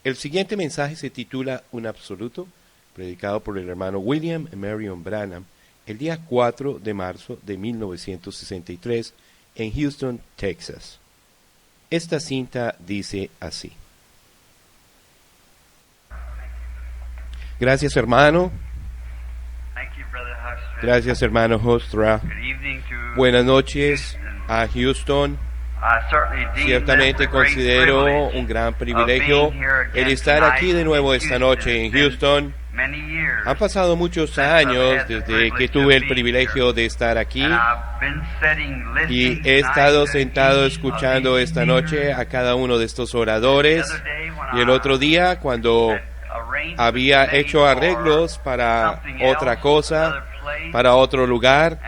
El siguiente mensaje se titula Un Absoluto, predicado por el hermano William Marion Branham el día 4 de marzo de 1963 en Houston, Texas. Esta cinta dice así. Gracias, hermano. Gracias, hermano Hostra. Buenas noches a Houston. Ciertamente considero un gran privilegio el estar aquí de nuevo esta noche en Houston. Han pasado muchos años desde que tuve el privilegio de estar aquí y he estado sentado escuchando esta noche a cada uno de estos oradores, y el otro día cuando había hecho arreglos para otra cosa, para otro lugar,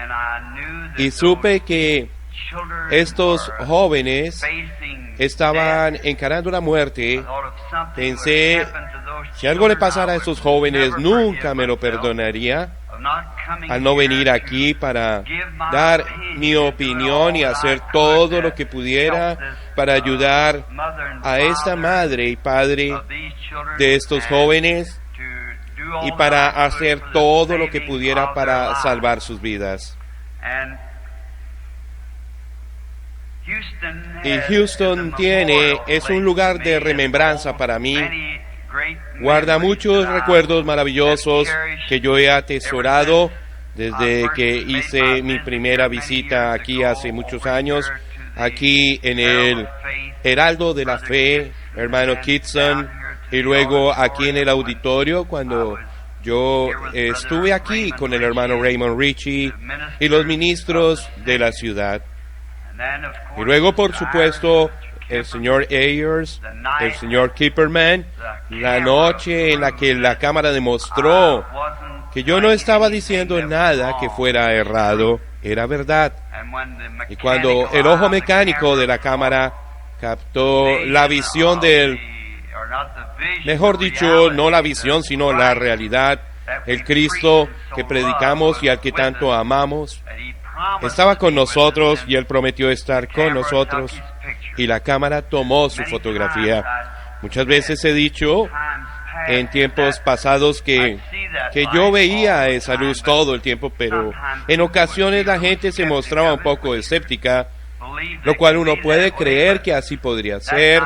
y supe que estos jóvenes estaban encarando la muerte, pensé, si algo le pasara a estos jóvenes, nunca me lo perdonaría al no venir aquí para dar mi opinión y hacer todo lo que pudiera para ayudar a esta madre y padre de estos jóvenes y para hacer todo lo que pudiera para salvar sus vidas. Y Houston es un lugar de remembranza para mí. Guarda muchos recuerdos maravillosos que yo he atesorado desde que hice mi primera visita aquí hace muchos años, aquí en el Heraldo de la Fe, hermano Kitson, y luego aquí en el auditorio cuando yo estuve aquí con el hermano Raymond Ritchie y los ministros de la ciudad. Y luego, por supuesto, el señor Ayers, el señor Kipperman, la noche en la que la cámara demostró que yo no estaba diciendo nada que fuera errado, era verdad. Y cuando el ojo mecánico de la cámara captó la visión mejor dicho, no la visión, sino la realidad, el Cristo que predicamos y al que tanto amamos, estaba con nosotros y Él prometió estar con nosotros y la cámara tomó su fotografía. Muchas veces he dicho en tiempos pasados que yo veía esa luz todo el tiempo, pero en ocasiones la gente se mostraba un poco escéptica, lo cual uno puede creer que así podría ser,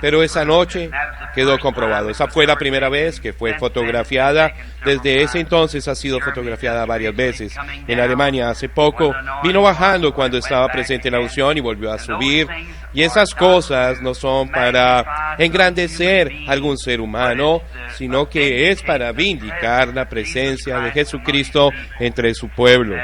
pero esa noche quedó comprobado. Esa fue la primera vez que fue fotografiada. Desde ese entonces ha sido fotografiada varias veces. En Alemania hace poco vino bajando cuando estaba presente en la unción y volvió a subir. Y esas cosas no son para engrandecer a algún ser humano, sino que es para vindicar la presencia de Jesucristo entre su pueblo.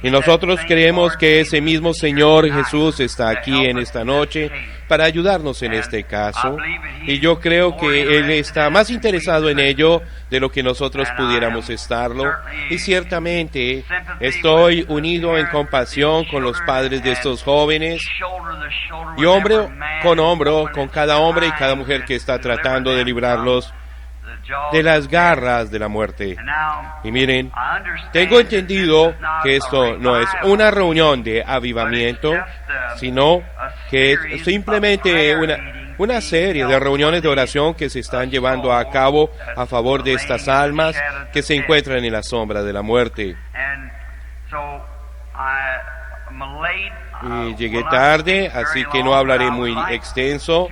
Y nosotros creemos que ese mismo Señor Jesús está aquí en esta noche para ayudarnos en este caso, y yo creo que Él está más interesado en ello de lo que nosotros pudiéramos estarlo, y ciertamente estoy unido en compasión con los padres de estos jóvenes, y hombro con cada hombre y cada mujer que está tratando de librarlos de las garras de la muerte. Y miren, tengo entendido que esto no es una reunión de avivamiento, sino que es simplemente una serie de reuniones de oración que se están llevando a cabo a favor de estas almas que se encuentran en la sombra de la muerte. Y llegué tarde, así que no hablaré muy extenso,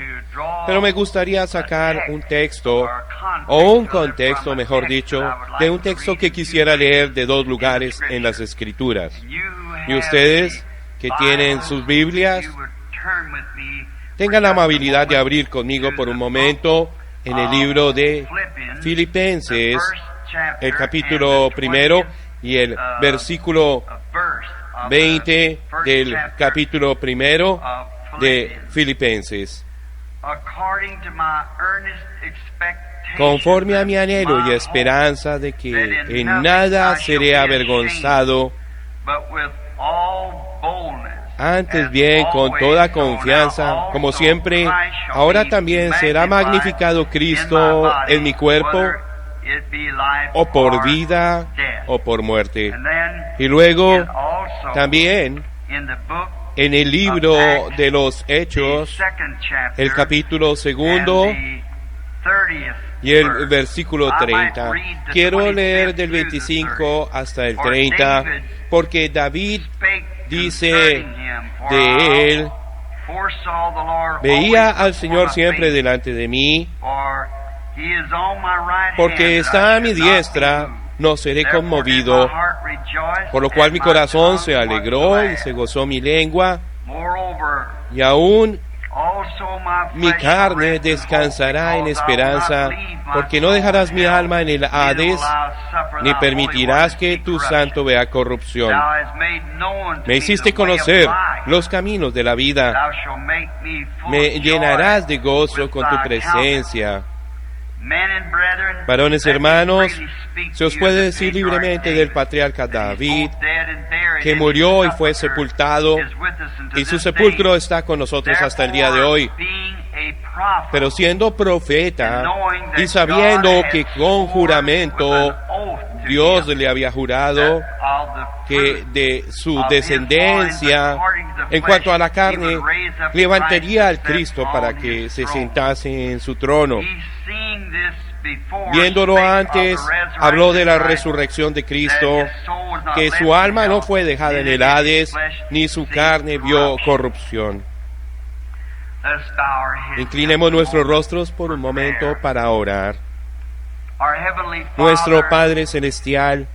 pero me gustaría sacar un texto, o un contexto, mejor dicho, de un texto que quisiera leer de dos lugares en las Escrituras. Y ustedes que tienen sus Biblias, tengan la amabilidad de abrir conmigo por un momento en el libro de Filipenses, el capítulo 1 y el versículo 20 del capítulo 1 de Filipenses. Conforme a mi anhelo y esperanza de que en nada seré avergonzado, antes bien con toda confianza, como siempre, ahora también será magnificado Cristo en mi cuerpo, o por vida o por muerte. Y luego también en el libro de los Hechos, el capítulo 2 y el versículo 30. Quiero leer del 25 hasta el 30, porque David dice de él: veía al Señor siempre delante de mí, porque está a mi diestra, no seré conmovido. Por lo cual mi corazón se alegró y se gozó mi lengua, y aún mi carne descansará en esperanza, porque no dejarás mi alma en el Hades, ni permitirás que tu santo vea corrupción. Me hiciste conocer los caminos de la vida, me llenarás de gozo con tu presencia. Varones hermanos, se os puede decir libremente del patriarca David, que murió y fue sepultado, y su sepulcro está con nosotros hasta el día de hoy. Pero siendo profeta y sabiendo que con juramento Dios le había jurado que de su descendencia, en cuanto a la carne, levantaría al Cristo para que se sentase en su trono. Viéndolo antes, habló de la resurrección de Cristo, que su alma no fue dejada en el Hades, ni su carne vio corrupción. Inclinemos nuestros rostros por un momento para orar. Nuestro Padre Celestial,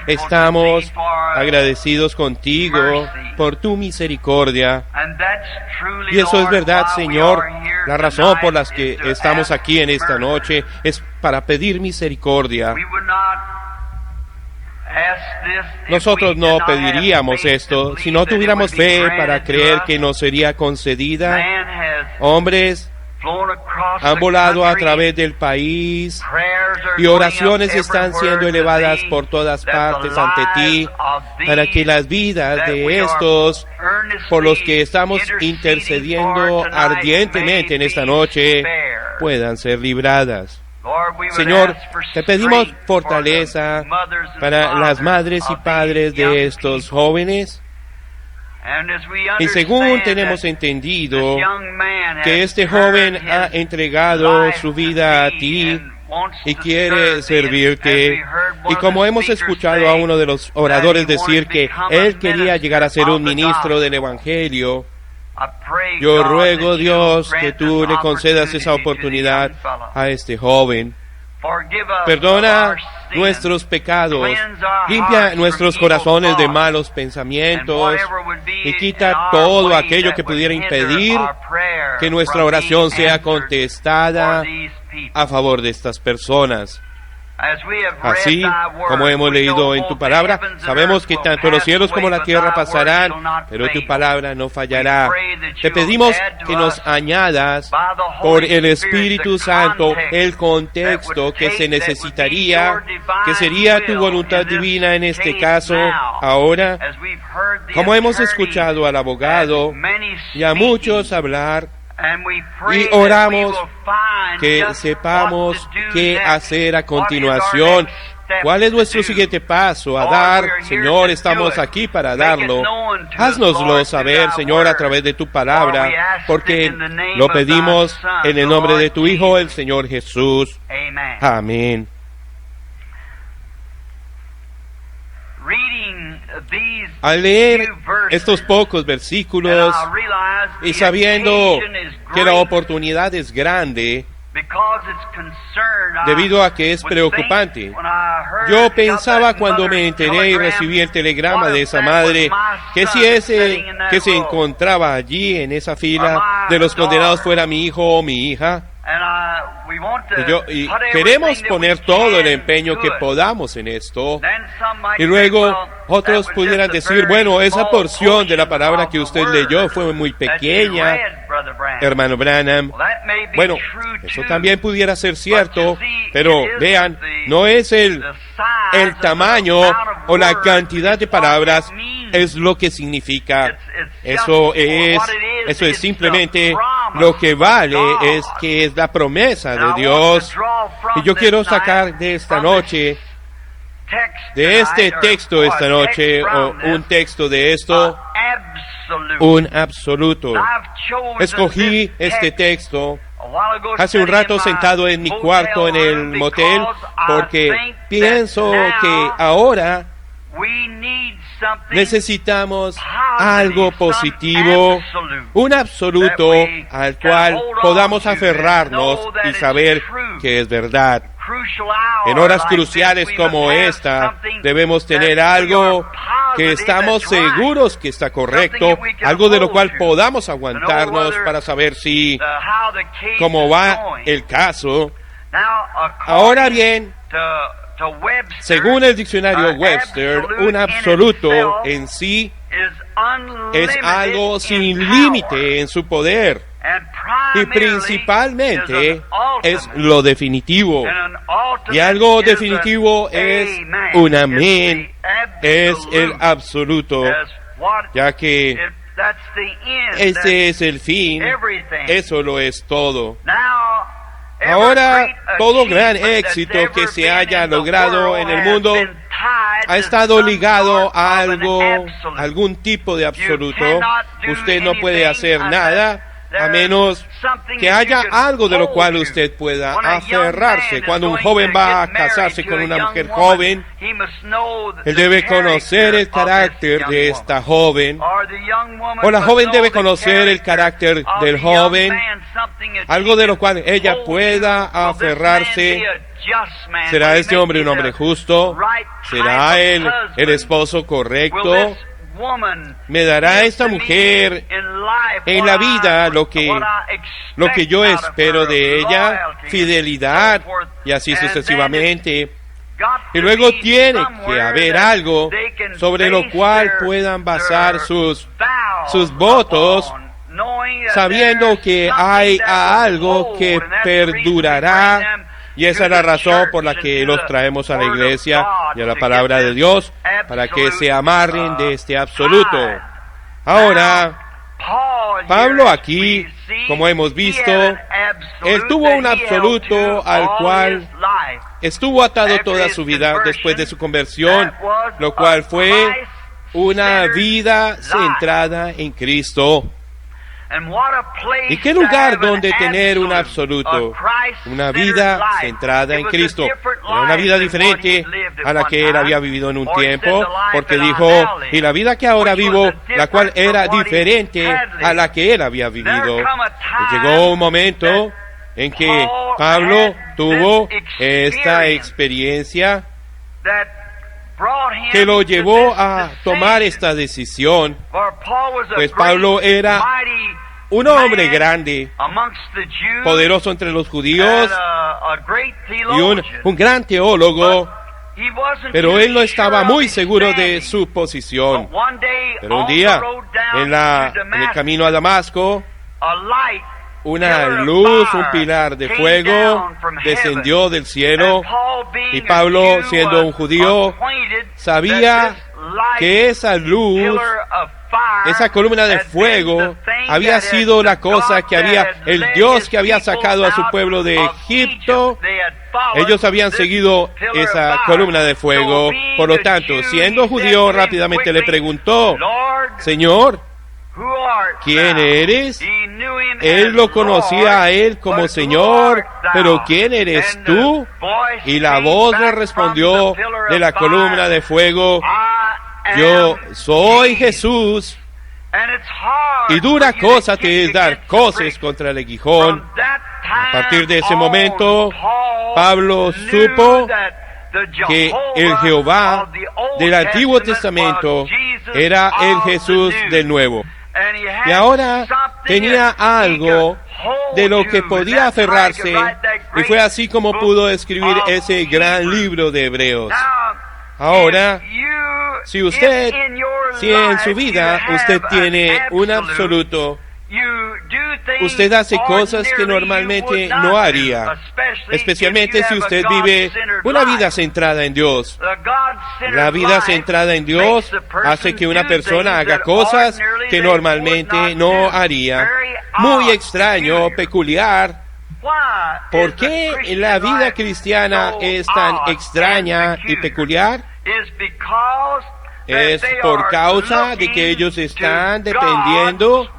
estamos agradecidos contigo por tu misericordia. Y eso es verdad, Señor. La razón por la que estamos aquí en esta noche es para pedir misericordia. Nosotros no pediríamos esto si no tuviéramos fe para creer que nos sería concedida. Hombres han volado a través del país y oraciones están siendo elevadas por todas partes ante ti para que las vidas de estos por los que estamos intercediendo ardientemente en esta noche puedan ser libradas. Señor, te pedimos fortaleza para las madres y padres de estos jóvenes. Y según tenemos entendido que este joven ha entregado su vida a ti y quiere servirte, y como hemos escuchado a uno de los oradores decir que él quería llegar a ser un ministro del Evangelio, yo ruego, Dios, que tú le concedas esa oportunidad a este joven. Perdona nuestros pecados, limpia nuestros corazones de malos pensamientos y quita todo aquello que pudiera impedir que nuestra oración sea contestada a favor de estas personas. Así como hemos leído en tu palabra, sabemos que tanto los cielos como la tierra pasarán, pero tu palabra no fallará. Te pedimos que nos añadas por el Espíritu Santo el contexto que se necesitaría, que sería tu voluntad divina en este caso, ahora, como hemos escuchado al abogado y a muchos hablar. Y oramos que sepamos qué hacer a continuación. ¿Cuál es nuestro siguiente paso a dar? Señor, estamos aquí para darlo. Haznoslo saber, Señor, a través de tu palabra, porque lo pedimos en el nombre de tu Hijo, el Señor Jesús. Amén. Al leer estos pocos versículos y sabiendo que la oportunidad es grande, debido a que es preocupante, yo pensaba cuando me enteré y recibí el telegrama de esa madre que si ese que se encontraba allí en esa fila de los condenados fuera mi hijo o mi hija. Y queremos poner todo el empeño que podamos en esto. Y luego otros pudieran decir, bueno, esa porción de la palabra que usted leyó fue muy pequeña, hermano Branham. Bueno, eso también pudiera ser cierto, pero vean, no es el tamaño o la cantidad de palabras, es lo que significa. Eso es simplemente lo que vale, es que es la promesa de Dios. Y yo quiero sacar de esta noche, de este texto esta noche, o un texto de esto, un absoluto. Escogí este texto hace un rato sentado en mi cuarto en el motel porque pienso que ahora necesitamos algo positivo, un absoluto al cual podamos aferrarnos y saber que es verdad. En horas cruciales como esta, debemos tener algo que estamos seguros que está correcto, algo de lo cual podamos aguantarnos para saber si, cómo va el caso. Ahora bien, según el diccionario Webster, un absoluto en sí es algo sin límite en su poder y principalmente es lo definitivo. Y algo definitivo es un amén, es el absoluto, ya que ese es el fin, eso lo es todo. Ahora, todo gran éxito que se haya logrado en el mundo ha estado ligado a algún tipo de absoluto. Usted no puede hacer nada a menos que haya algo de lo cual usted pueda aferrarse. Cuando un joven va a casarse con una mujer joven, él debe conocer el carácter de esta joven, o la joven debe conocer el carácter del joven, algo de lo cual ella pueda aferrarse. ¿Será este hombre un hombre justo? ¿Será él el esposo correcto? ¿Me dará esta mujer en la vida lo que yo espero de ella? Fidelidad, y así sucesivamente. Y luego tiene que haber algo sobre lo cual puedan basar sus votos, sabiendo que hay algo que perdurará. Y esa es la razón por la que los traemos a la iglesia y a la palabra de Dios, para que se amarren de este absoluto. Ahora, Pablo aquí, como hemos visto, él tuvo un absoluto al cual estuvo atado toda su vida después de su conversión, lo cual fue una vida centrada en Cristo. ¿Y qué lugar donde tener un absoluto? Una vida centrada en Cristo. Era una vida diferente a la que él había vivido en un tiempo, porque dijo, y la vida que ahora vivo, la cual era diferente a la que él había vivido. Y llegó un momento en que Pablo tuvo esta experiencia que lo llevó a tomar esta decisión, pues Pablo era un hombre grande, poderoso entre los judíos y un gran teólogo, pero él no estaba muy seguro de su posición. Pero un día, en el camino a Damasco, una luz, un pilar de fuego, descendió del cielo, y Pablo, siendo un judío, sabía que esa luz, esa columna de fuego, había sido la cosa que el Dios que había sacado a su pueblo de Egipto. Ellos habían seguido esa columna de fuego. Por lo tanto, siendo judío, rápidamente le preguntó, Señor, ¿quién eres? Él lo conocía a él como Señor, pero ¿quién eres tú? Y la voz le respondió de la columna de fuego, yo soy Jesús. Y dura cosa te es dar coces contra el aguijón. A partir de ese momento, Pablo supo que el Jehová del Antiguo Testamento era el Jesús del Nuevo. Y ahora tenía algo de lo que podía aferrarse, y fue así como pudo escribir ese gran libro de Hebreos. Ahora, si en su vida usted tiene un absoluto, usted hace cosas que normalmente no haría, especialmente si usted vive una vida centrada en Dios. La vida centrada en Dios hace que una persona haga cosas que normalmente no haría. Muy extraño, peculiar. ¿Por qué la vida cristiana es tan extraña y peculiar? es por causa de que ellos están dependiendo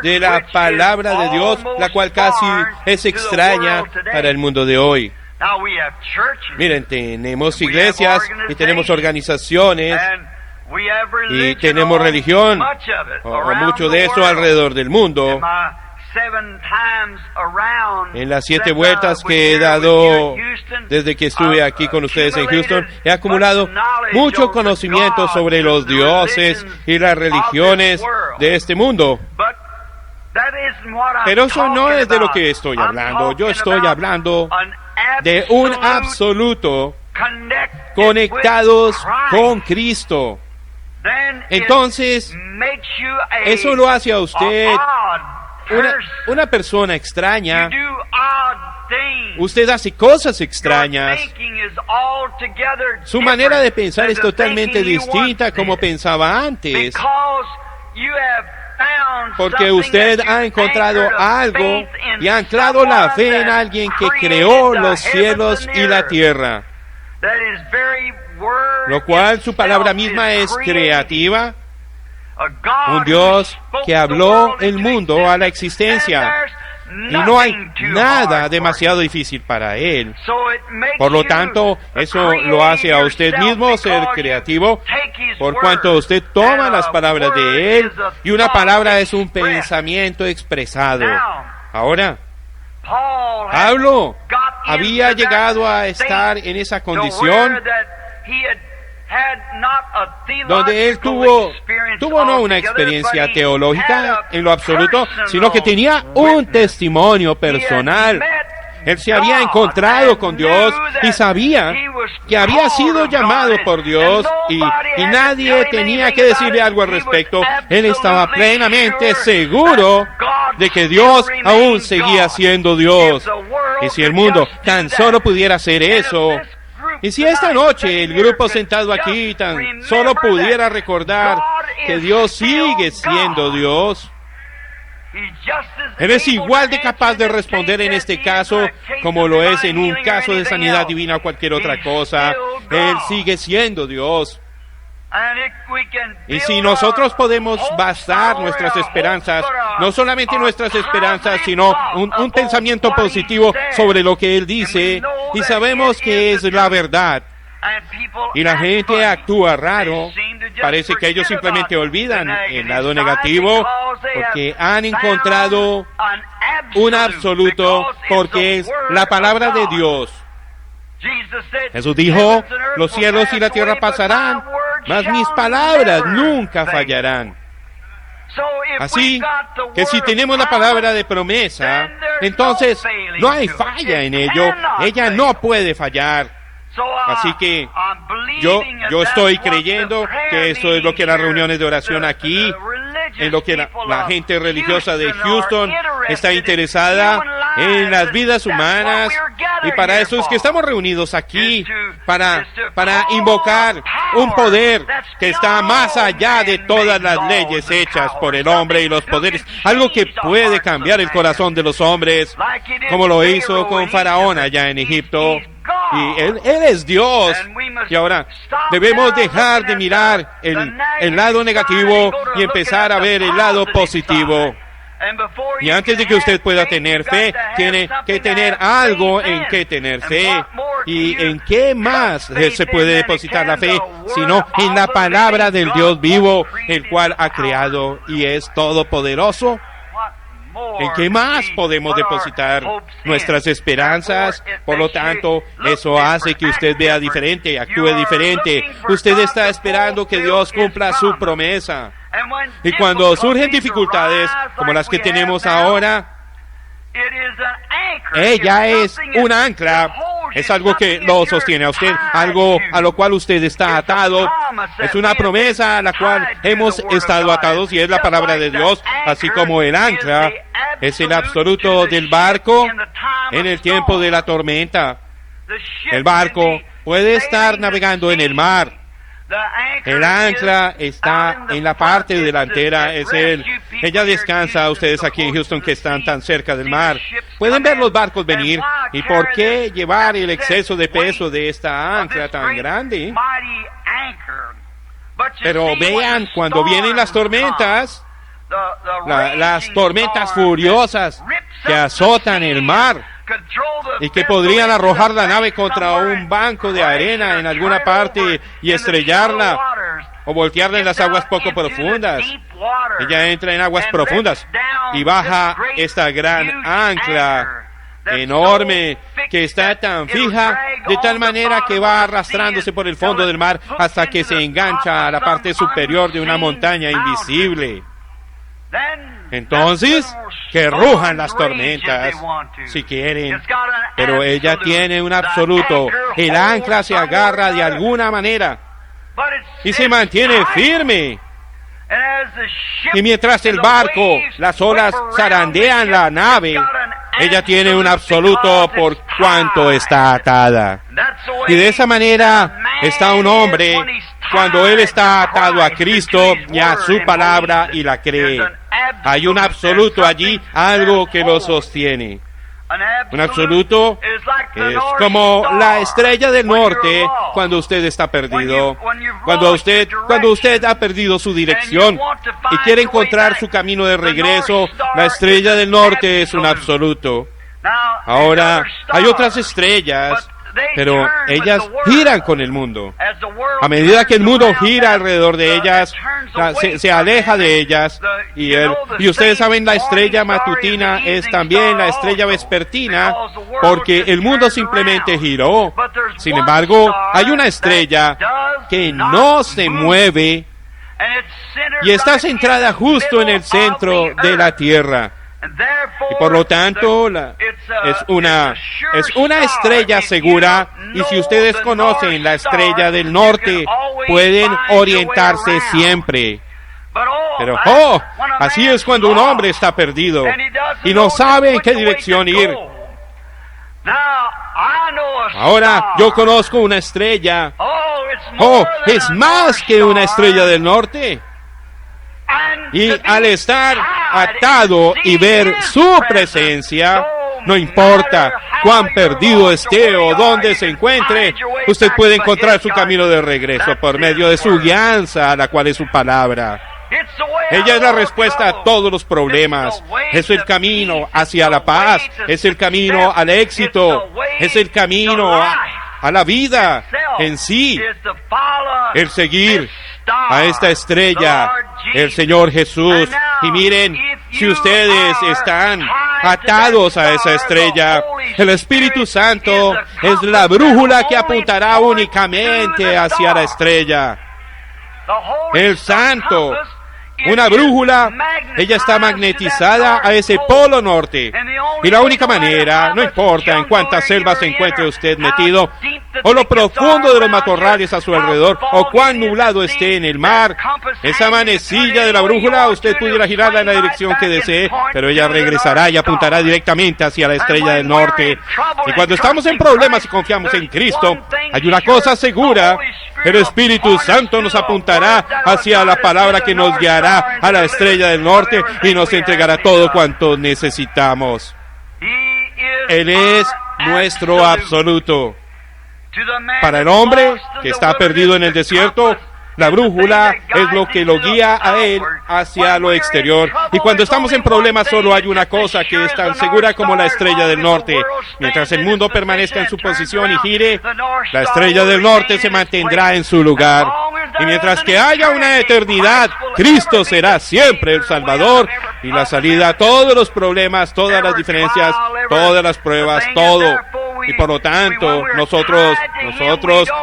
de la palabra de Dios, la cual casi es extraña para el mundo de hoy. Miren, tenemos iglesias y tenemos organizaciones y tenemos religión, o mucho de eso alrededor del mundo. En las 7 vueltas que he dado desde que estuve aquí con ustedes en Houston, he acumulado mucho conocimiento sobre los dioses y las religiones de este mundo. Pero eso no es de lo que estoy hablando. Yo estoy hablando de un absoluto conectados con Cristo. Entonces, eso lo hace a usted una persona extraña. Usted hace cosas extrañas. Su manera de pensar es totalmente distinta a como pensaba antes. Porque usted ha encontrado algo y ha anclado la fe en alguien que creó los cielos y la tierra. Lo cual su palabra misma es creativa. Un Dios que habló el mundo a la existencia. Y no hay nada demasiado difícil para Él. Por lo tanto, eso lo hace a usted mismo ser creativo, por cuanto usted toma las palabras de Él, y una palabra es un pensamiento expresado. Ahora, Pablo había llegado a estar en esa condición donde él tuvo no una experiencia teológica en lo absoluto, sino que tenía un testimonio personal. Él se había encontrado con Dios y sabía que había sido llamado por Dios y nadie tenía que decirle algo al respecto. Él estaba plenamente seguro de que Dios aún seguía siendo Dios. Y si el mundo tan solo pudiera hacer eso, y si esta noche el grupo sentado aquí tan solo pudiera recordar que Dios sigue siendo Dios, Él es igual de capaz de responder en este caso como lo es en un caso de sanidad divina o cualquier otra cosa. Él sigue siendo Dios. Y si nosotros podemos basar nuestras esperanzas, no solamente nuestras esperanzas, sino un pensamiento positivo sobre lo que Él dice, y sabemos que es la verdad, y la gente actúa raro, parece que ellos simplemente olvidan el lado negativo, porque han encontrado un absoluto, porque es la palabra de Dios. Jesús dijo, los cielos y la tierra pasarán, mas mis palabras nunca fallarán. Así que si tenemos la palabra de promesa, entonces no hay falla en ello. Ella no puede fallar. Así que yo estoy creyendo que eso es lo que las reuniones de oración aquí, en lo que la gente religiosa de Houston está interesada en las vidas humanas, y para eso es que estamos reunidos aquí, para invocar un poder que está más allá de todas las leyes hechas por el hombre y los poderes, algo que puede cambiar el corazón de los hombres, como lo hizo con Faraón allá en Egipto. Y él es Dios. Y ahora debemos dejar de mirar el lado negativo y empezar a ver el lado positivo. Y antes de que usted pueda tener fe, tiene que tener algo en que tener fe. ¿Y en qué más se puede depositar la fe? Sino en la palabra del Dios vivo, el cual ha creado y es todopoderoso. ¿En qué más podemos depositar nuestras esperanzas? Por lo tanto, eso hace que usted vea diferente, actúe diferente. Usted está esperando que Dios cumpla su promesa. Y cuando surgen dificultades, como las que tenemos ahora, ella es un ancla. Es algo que lo sostiene a usted, algo a lo cual usted está atado. Es una promesa a la cual hemos estado atados y es la palabra de Dios, así como el ancla es el absoluto del barco en el tiempo de la tormenta. El barco puede estar navegando en el mar. El ancla está en la parte delantera, es él. Ella descansa. Ustedes aquí en Houston que están tan cerca del mar, pueden ver los barcos venir. ¿Y por qué llevar el exceso de peso de esta ancla tan grande? Pero vean, cuando vienen las tormentas, las tormentas furiosas que azotan el mar y que podrían arrojar la nave contra un banco de arena en alguna parte y estrellarla o voltearla en las aguas poco profundas. Ella entra en aguas profundas y baja esta gran ancla enorme que está tan fija de tal manera que va arrastrándose por el fondo del mar hasta que se engancha a la parte superior de una montaña invisible. Entonces, que rujan las tormentas si quieren, pero ella tiene un absoluto. El ancla se agarra de alguna manera y se mantiene firme. Y mientras el barco, las olas zarandean la nave, ella tiene un absoluto por cuanto está atada. Y de esa manera está un hombre cuando él está atado a Cristo y a su palabra y la cree. Hay un absoluto allí, algo que lo sostiene. Un absoluto es como la estrella del norte cuando usted está perdido, cuando usted ha perdido su dirección y quiere encontrar su camino de regreso. La estrella del norte es un absoluto. Ahora, hay otras estrellas, pero ellas giran con el mundo. A medida que el mundo gira alrededor de ellas, se aleja de ellas, y ustedes saben, la estrella matutina es también la estrella vespertina, porque el mundo simplemente giró. Sin embargo, hay una estrella que no se mueve y está centrada justo en el centro de la Tierra. Y por lo tanto, es una estrella segura, y si ustedes conocen la estrella del norte, pueden orientarse siempre. Pero, así es cuando un hombre está perdido y no sabe en qué dirección ir. Ahora, yo conozco una estrella. Es más que una estrella del norte. Y al estar atado y ver su presencia, no importa cuán perdido esté o dónde se encuentre, usted puede encontrar su camino de regreso por medio de su guianza, la cual es su palabra. Ella es la respuesta a todos los problemas. Es el camino hacia la paz, es el camino al éxito, es el camino a la vida en sí. El seguir a esta estrella, el Señor Jesús. Y miren, si ustedes están atados a esa estrella, el Espíritu Santo es la brújula que apuntará únicamente hacia la estrella. El Santo, una brújula, ella está magnetizada a ese polo norte. Y la única manera, no importa en cuántas selvas se encuentre usted metido, o lo profundo de los matorrales a su alrededor, o cuán nublado esté en el mar, esa manecilla de la brújula, usted pudiera girarla en la dirección que desee, pero ella regresará y apuntará directamente hacia la estrella del norte. Y cuando estamos en problemas y confiamos en Cristo, hay una cosa segura: el Espíritu Santo nos apuntará hacia la palabra que nos guiará a la estrella del norte y nos entregará todo cuanto necesitamos. Él es nuestro absoluto. Para el hombre que está perdido en el desierto, la brújula es lo que lo guía a él hacia lo exterior. Y cuando estamos en problemas, solo hay una cosa que es tan segura como la estrella del norte. Mientras el mundo permanezca en su posición y gire, la estrella del norte se mantendrá en su lugar. Y mientras que haya una eternidad, Cristo será siempre el Salvador y la salida a todos los problemas, todas las diferencias, todas las pruebas, todo. Y por lo tanto, nosotros,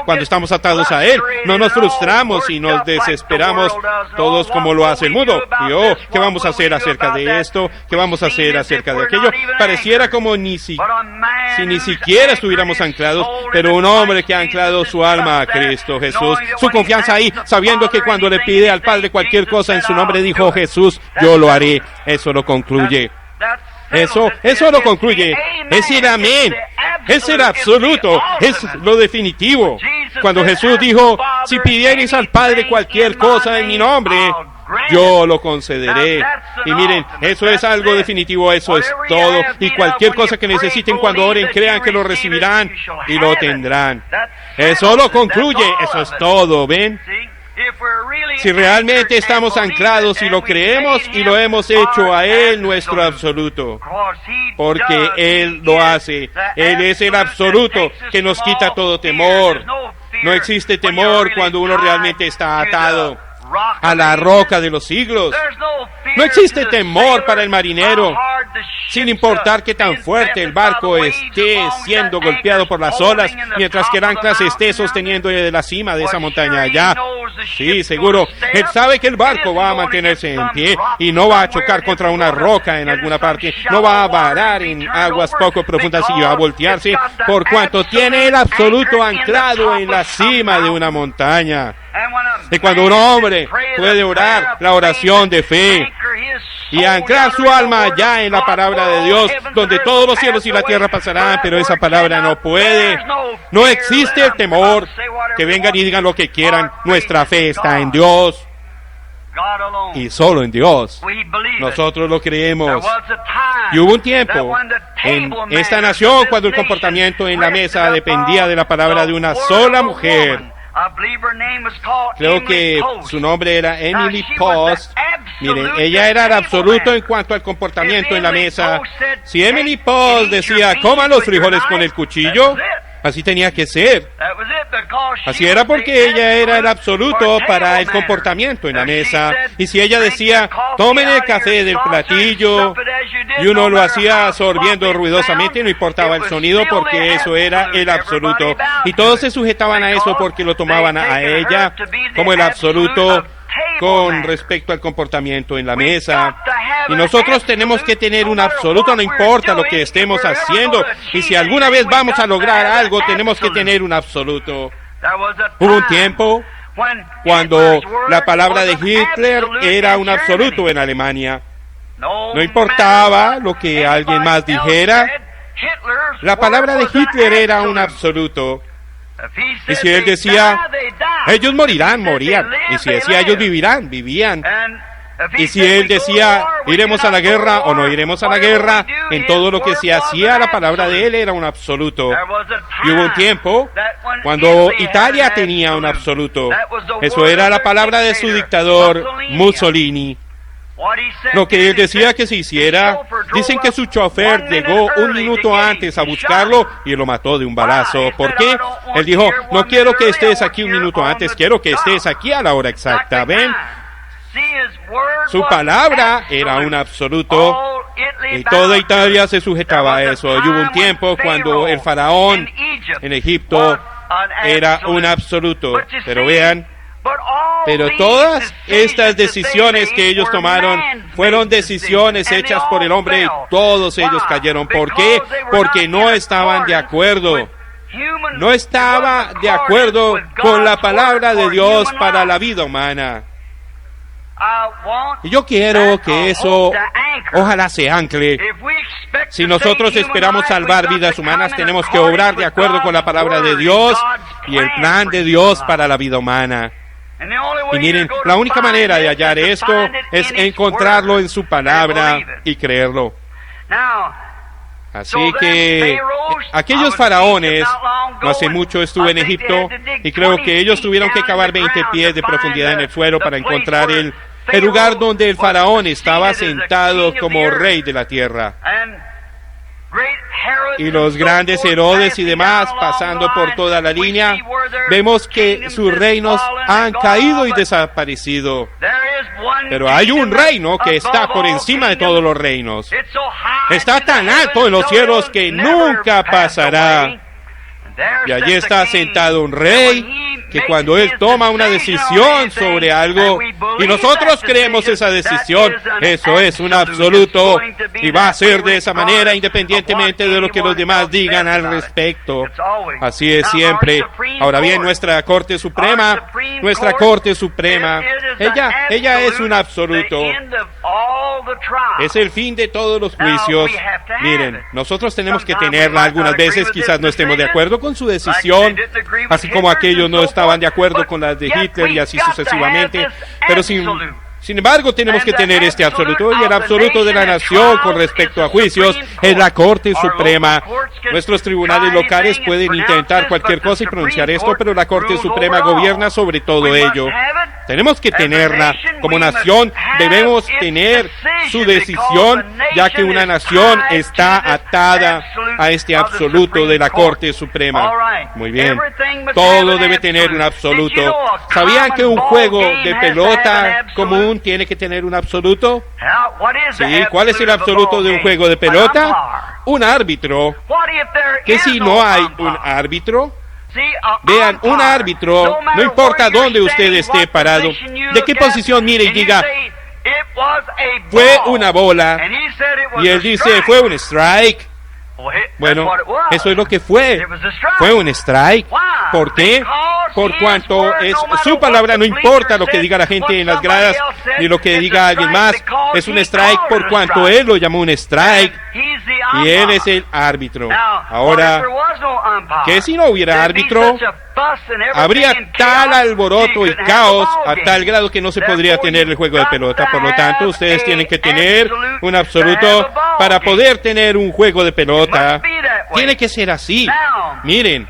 cuando estamos atados a Él, no nos frustramos y nos desesperamos todos como lo hace el mundo. Y ¿qué vamos a hacer acerca de esto? ¿Qué vamos a hacer acerca de aquello? Pareciera como si ni siquiera estuviéramos anclados, pero un hombre que ha anclado su alma a Cristo Jesús, su confianza ahí, sabiendo que cuando le pide al Padre cualquier cosa en su nombre, dijo Jesús, yo lo haré. Eso lo concluye. Eso lo concluye. Es el amén. Es el absoluto. Es lo definitivo. Cuando Jesús dijo, si pidierais al Padre cualquier cosa en mi nombre, yo lo concederé. Y miren, eso es algo definitivo, eso es todo. Y cualquier cosa que necesiten cuando oren, crean que lo recibirán y lo tendrán. Eso lo concluye, eso es todo, ¿ven? Si realmente estamos anclados y lo creemos y lo hemos hecho a Él nuestro absoluto, porque Él lo hace. Él es el absoluto que nos quita todo temor. No existe temor cuando uno realmente está atado a la roca de los siglos. No existe temor para el marinero, sin importar qué tan fuerte el barco esté siendo golpeado por las olas, mientras que el ancla se esté sosteniendo de la cima de esa montaña allá. Sí, seguro, él sabe que el barco va a mantenerse en pie y no va a chocar contra una roca en alguna parte, no va a varar en aguas poco profundas y va a voltearse, por cuanto tiene el absoluto anclado en la cima de una montaña. Y cuando un hombre puede orar la oración de fe y anclar su alma allá en la palabra de Dios, donde todos los cielos y la tierra pasarán, pero esa palabra no puede. No existe el temor. Que vengan y digan lo que quieran. Nuestra fe está en Dios y solo en Dios. Nosotros lo creemos. Y hubo un tiempo en esta nación cuando el comportamiento en la mesa dependía de la palabra de una sola mujer. Creo que su nombre era Emily Post. Miren, ella era el absoluto en cuanto al comportamiento en la mesa. Si Emily Post decía, coman los frijoles con el cuchillo, así tenía que ser. Así era porque ella era el absoluto para el comportamiento en la mesa. Y si ella decía, tomen el café del platillo, y uno lo hacía sorbiendo ruidosamente, no importaba el sonido porque eso era el absoluto. Y todos se sujetaban a eso porque lo tomaban a ella como el absoluto con respecto al comportamiento en la mesa. Y nosotros tenemos que tener un absoluto, no importa lo que estemos haciendo. Y si alguna vez vamos a lograr algo, tenemos que tener un absoluto. Hubo un tiempo cuando la palabra de Hitler era un absoluto en Alemania. No importaba lo que alguien más dijera, la palabra de Hitler era un absoluto. Y si él decía, ellos morirán, morían. Y si decía, ellos vivirán, vivían. Y si él decía, iremos a la guerra o no iremos a la guerra, en todo lo que se hacía, la palabra de él era un absoluto. Y hubo un tiempo cuando Italia tenía un absoluto. Eso era la palabra de su dictador, Mussolini. Lo que él decía que se hiciera. Dicen que su chofer llegó un minuto antes a buscarlo y lo mató de un balazo. ¿Por qué? Él dijo, no quiero que estés aquí un minuto antes, quiero que estés aquí a la hora exacta. ¿Ven? Su palabra era un absoluto y toda Italia se sujetaba a eso. Y hubo un tiempo cuando el faraón en Egipto era un absoluto. Pero vean, pero todas estas decisiones que ellos tomaron fueron decisiones hechas por el hombre y todos ellos cayeron. ¿Por qué? Porque no estaban de acuerdo. No estaba de acuerdo con la palabra de Dios para la vida humana. Y yo quiero que eso ojalá se ancle. Si nosotros esperamos salvar vidas humanas, tenemos que obrar de acuerdo con la palabra de Dios y el plan de Dios para la vida humana. Y miren, la única manera de hallar esto es encontrarlo en su palabra y creerlo. Así que aquellos faraones, no hace mucho estuve en Egipto y creo que ellos tuvieron que cavar 20 pies de profundidad en el suelo para encontrar el lugar donde el faraón estaba sentado como rey de la tierra. Y los grandes Herodes y demás pasando por toda la línea, vemos que sus reinos han caído y desaparecido. Pero hay un reino que está por encima de todos los reinos. Está tan alto en los cielos que nunca pasará. Y allí está sentado un rey que cuando él toma una decisión sobre algo y nosotros creemos esa decisión, eso es un absoluto y va a ser de esa manera independientemente de lo que los demás digan al respecto. Así es siempre. Ahora bien, nuestra Corte Suprema, ella es un absoluto. Es el fin de todos los juicios. Miren, nosotros tenemos que tenerla algunas veces, quizás no estemos de acuerdo con su decisión, así como aquellos no estaban de acuerdo con las de Hitler y así sucesivamente, pero sin embargo tenemos que tener este absoluto, y el absoluto de la nación con respecto a juicios es la Corte Suprema. Nuestros tribunales locales pueden intentar cualquier cosa y pronunciar esto, pero la Corte Suprema gobierna sobre todo ello. Tenemos que tenerla. Como nación debemos tener su decisión, ya que una nación está atada a este absoluto de la Corte Suprema. Muy bien. Todo debe tener un absoluto. ¿Sabían que un juego de pelota común tiene que tener un absoluto? Sí, ¿cuál es el absoluto de un juego de pelota? Un árbitro. ¿Qué si no hay un árbitro? Vean, un árbitro, no importa dónde usted esté parado, de qué posición mire y diga, fue una bola, y él dice, fue un strike. Bueno, eso es lo que fue. Fue un strike. ¿Por qué? Por cuanto es su palabra, no importa lo que diga la gente en las gradas, ni lo que diga alguien más. Es un strike por cuanto él lo llamó un strike. Y él es el árbitro. Ahora, ¿qué si no hubiera árbitro? Habría tal alboroto y caos a tal grado que no se podría tener el juego de pelota. Por lo tanto, ustedes tienen que tener un absoluto para poder tener un juego de pelota. Tiene que ser así. Miren,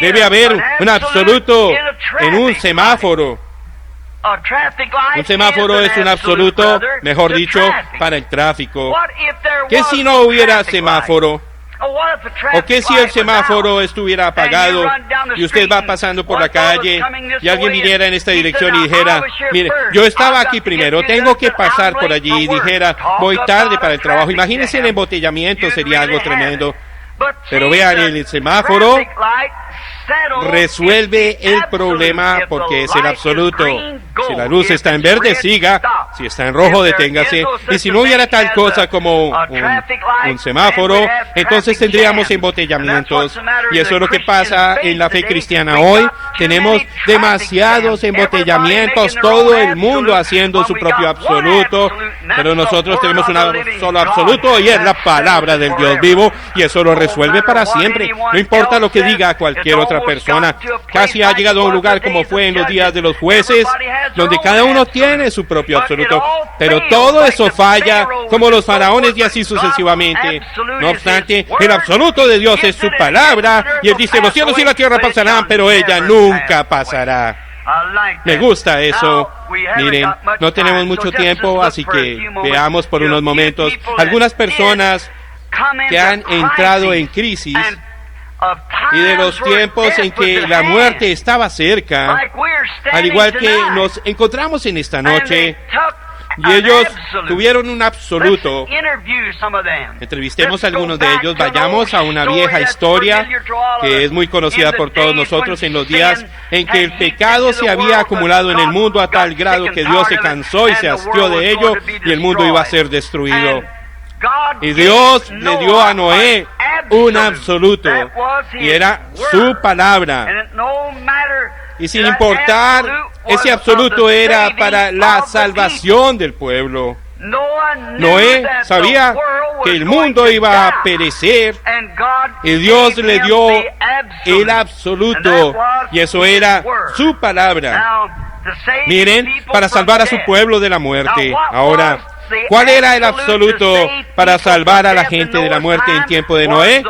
debe haber un absoluto en un semáforo. Un semáforo es un absoluto, mejor dicho, para el tráfico. ¿Qué si no hubiera semáforo? ¿O qué si el semáforo estuviera apagado y usted va pasando por la calle y alguien viniera en esta dirección y dijera, mire, yo estaba aquí primero, tengo que pasar por allí, y dijera, voy tarde para el trabajo? Imagínense el embotellamiento, sería algo tremendo. Pero vean, el semáforo resuelve el problema porque es el absoluto. Si la luz está en verde, siga. Si está en rojo, deténgase. Y si no hubiera tal cosa como un semáforo, entonces tendríamos embotellamientos. Y eso es lo que pasa en la fe cristiana hoy. Tenemos demasiados embotellamientos, todo el mundo haciendo su propio absoluto, pero nosotros tenemos un solo absoluto y es la palabra del Dios vivo, y eso lo resuelve para siempre. No importa lo que diga cualquier otra persona. Casi ha llegado a un lugar como fue en los días de los jueces, donde cada uno tiene su propio absoluto, pero todo eso falla como los faraones y así sucesivamente. No obstante, el absoluto de Dios es su palabra, y Él dice, los cielos y la tierra pasarán, pero ella nunca pasará. Me gusta eso. Miren, no tenemos mucho tiempo, así que veamos por unos momentos algunas personas que han entrado en crisis y de los tiempos en que la muerte estaba cerca, al igual que nos encontramos en esta noche, y ellos tuvieron un absoluto. Entrevistemos a algunos de ellos. Vayamos a una vieja historia que es muy conocida por todos nosotros, en los días en que el pecado se había acumulado en el mundo a tal grado que Dios se cansó y se hastió de ello, y el mundo iba a ser destruido. Y Dios le dio a Noé un absoluto, y era su palabra. Y sin importar, ese absoluto era para la salvación del pueblo. Noé sabía que el mundo iba a perecer, y Dios le dio el absoluto, y eso era su palabra. Miren, para salvar a su pueblo de la muerte. Ahora, ¿cuál era el absoluto para salvar a la gente de la muerte en tiempo de Noé?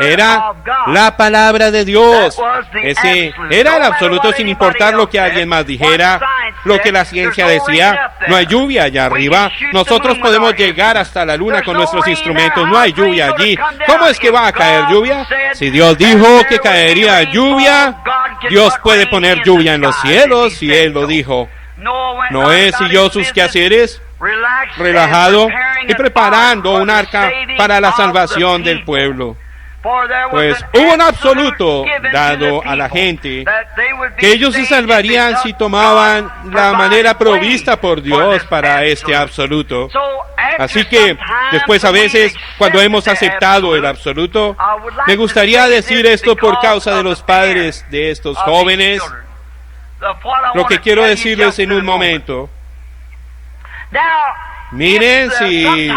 Era la palabra de Dios. Ese era el absoluto, sin importar lo que alguien más dijera, lo que la ciencia decía. No hay lluvia allá arriba. Nosotros podemos llegar hasta la luna con nuestros instrumentos. No hay lluvia allí. ¿Cómo es que va a caer lluvia? Si Dios dijo que caería lluvia, Dios puede poner lluvia en los cielos, si Él lo dijo. Noé siguió sus quehaceres, relajado y preparando un arca para la salvación del pueblo. Pues hubo un absoluto dado a la gente que ellos se salvarían si tomaban la manera provista por Dios para este absoluto. Así que después, a veces, cuando hemos aceptado el absoluto, me gustaría decir esto por causa de los padres de estos jóvenes, lo que quiero decirles en un momento. Miren, si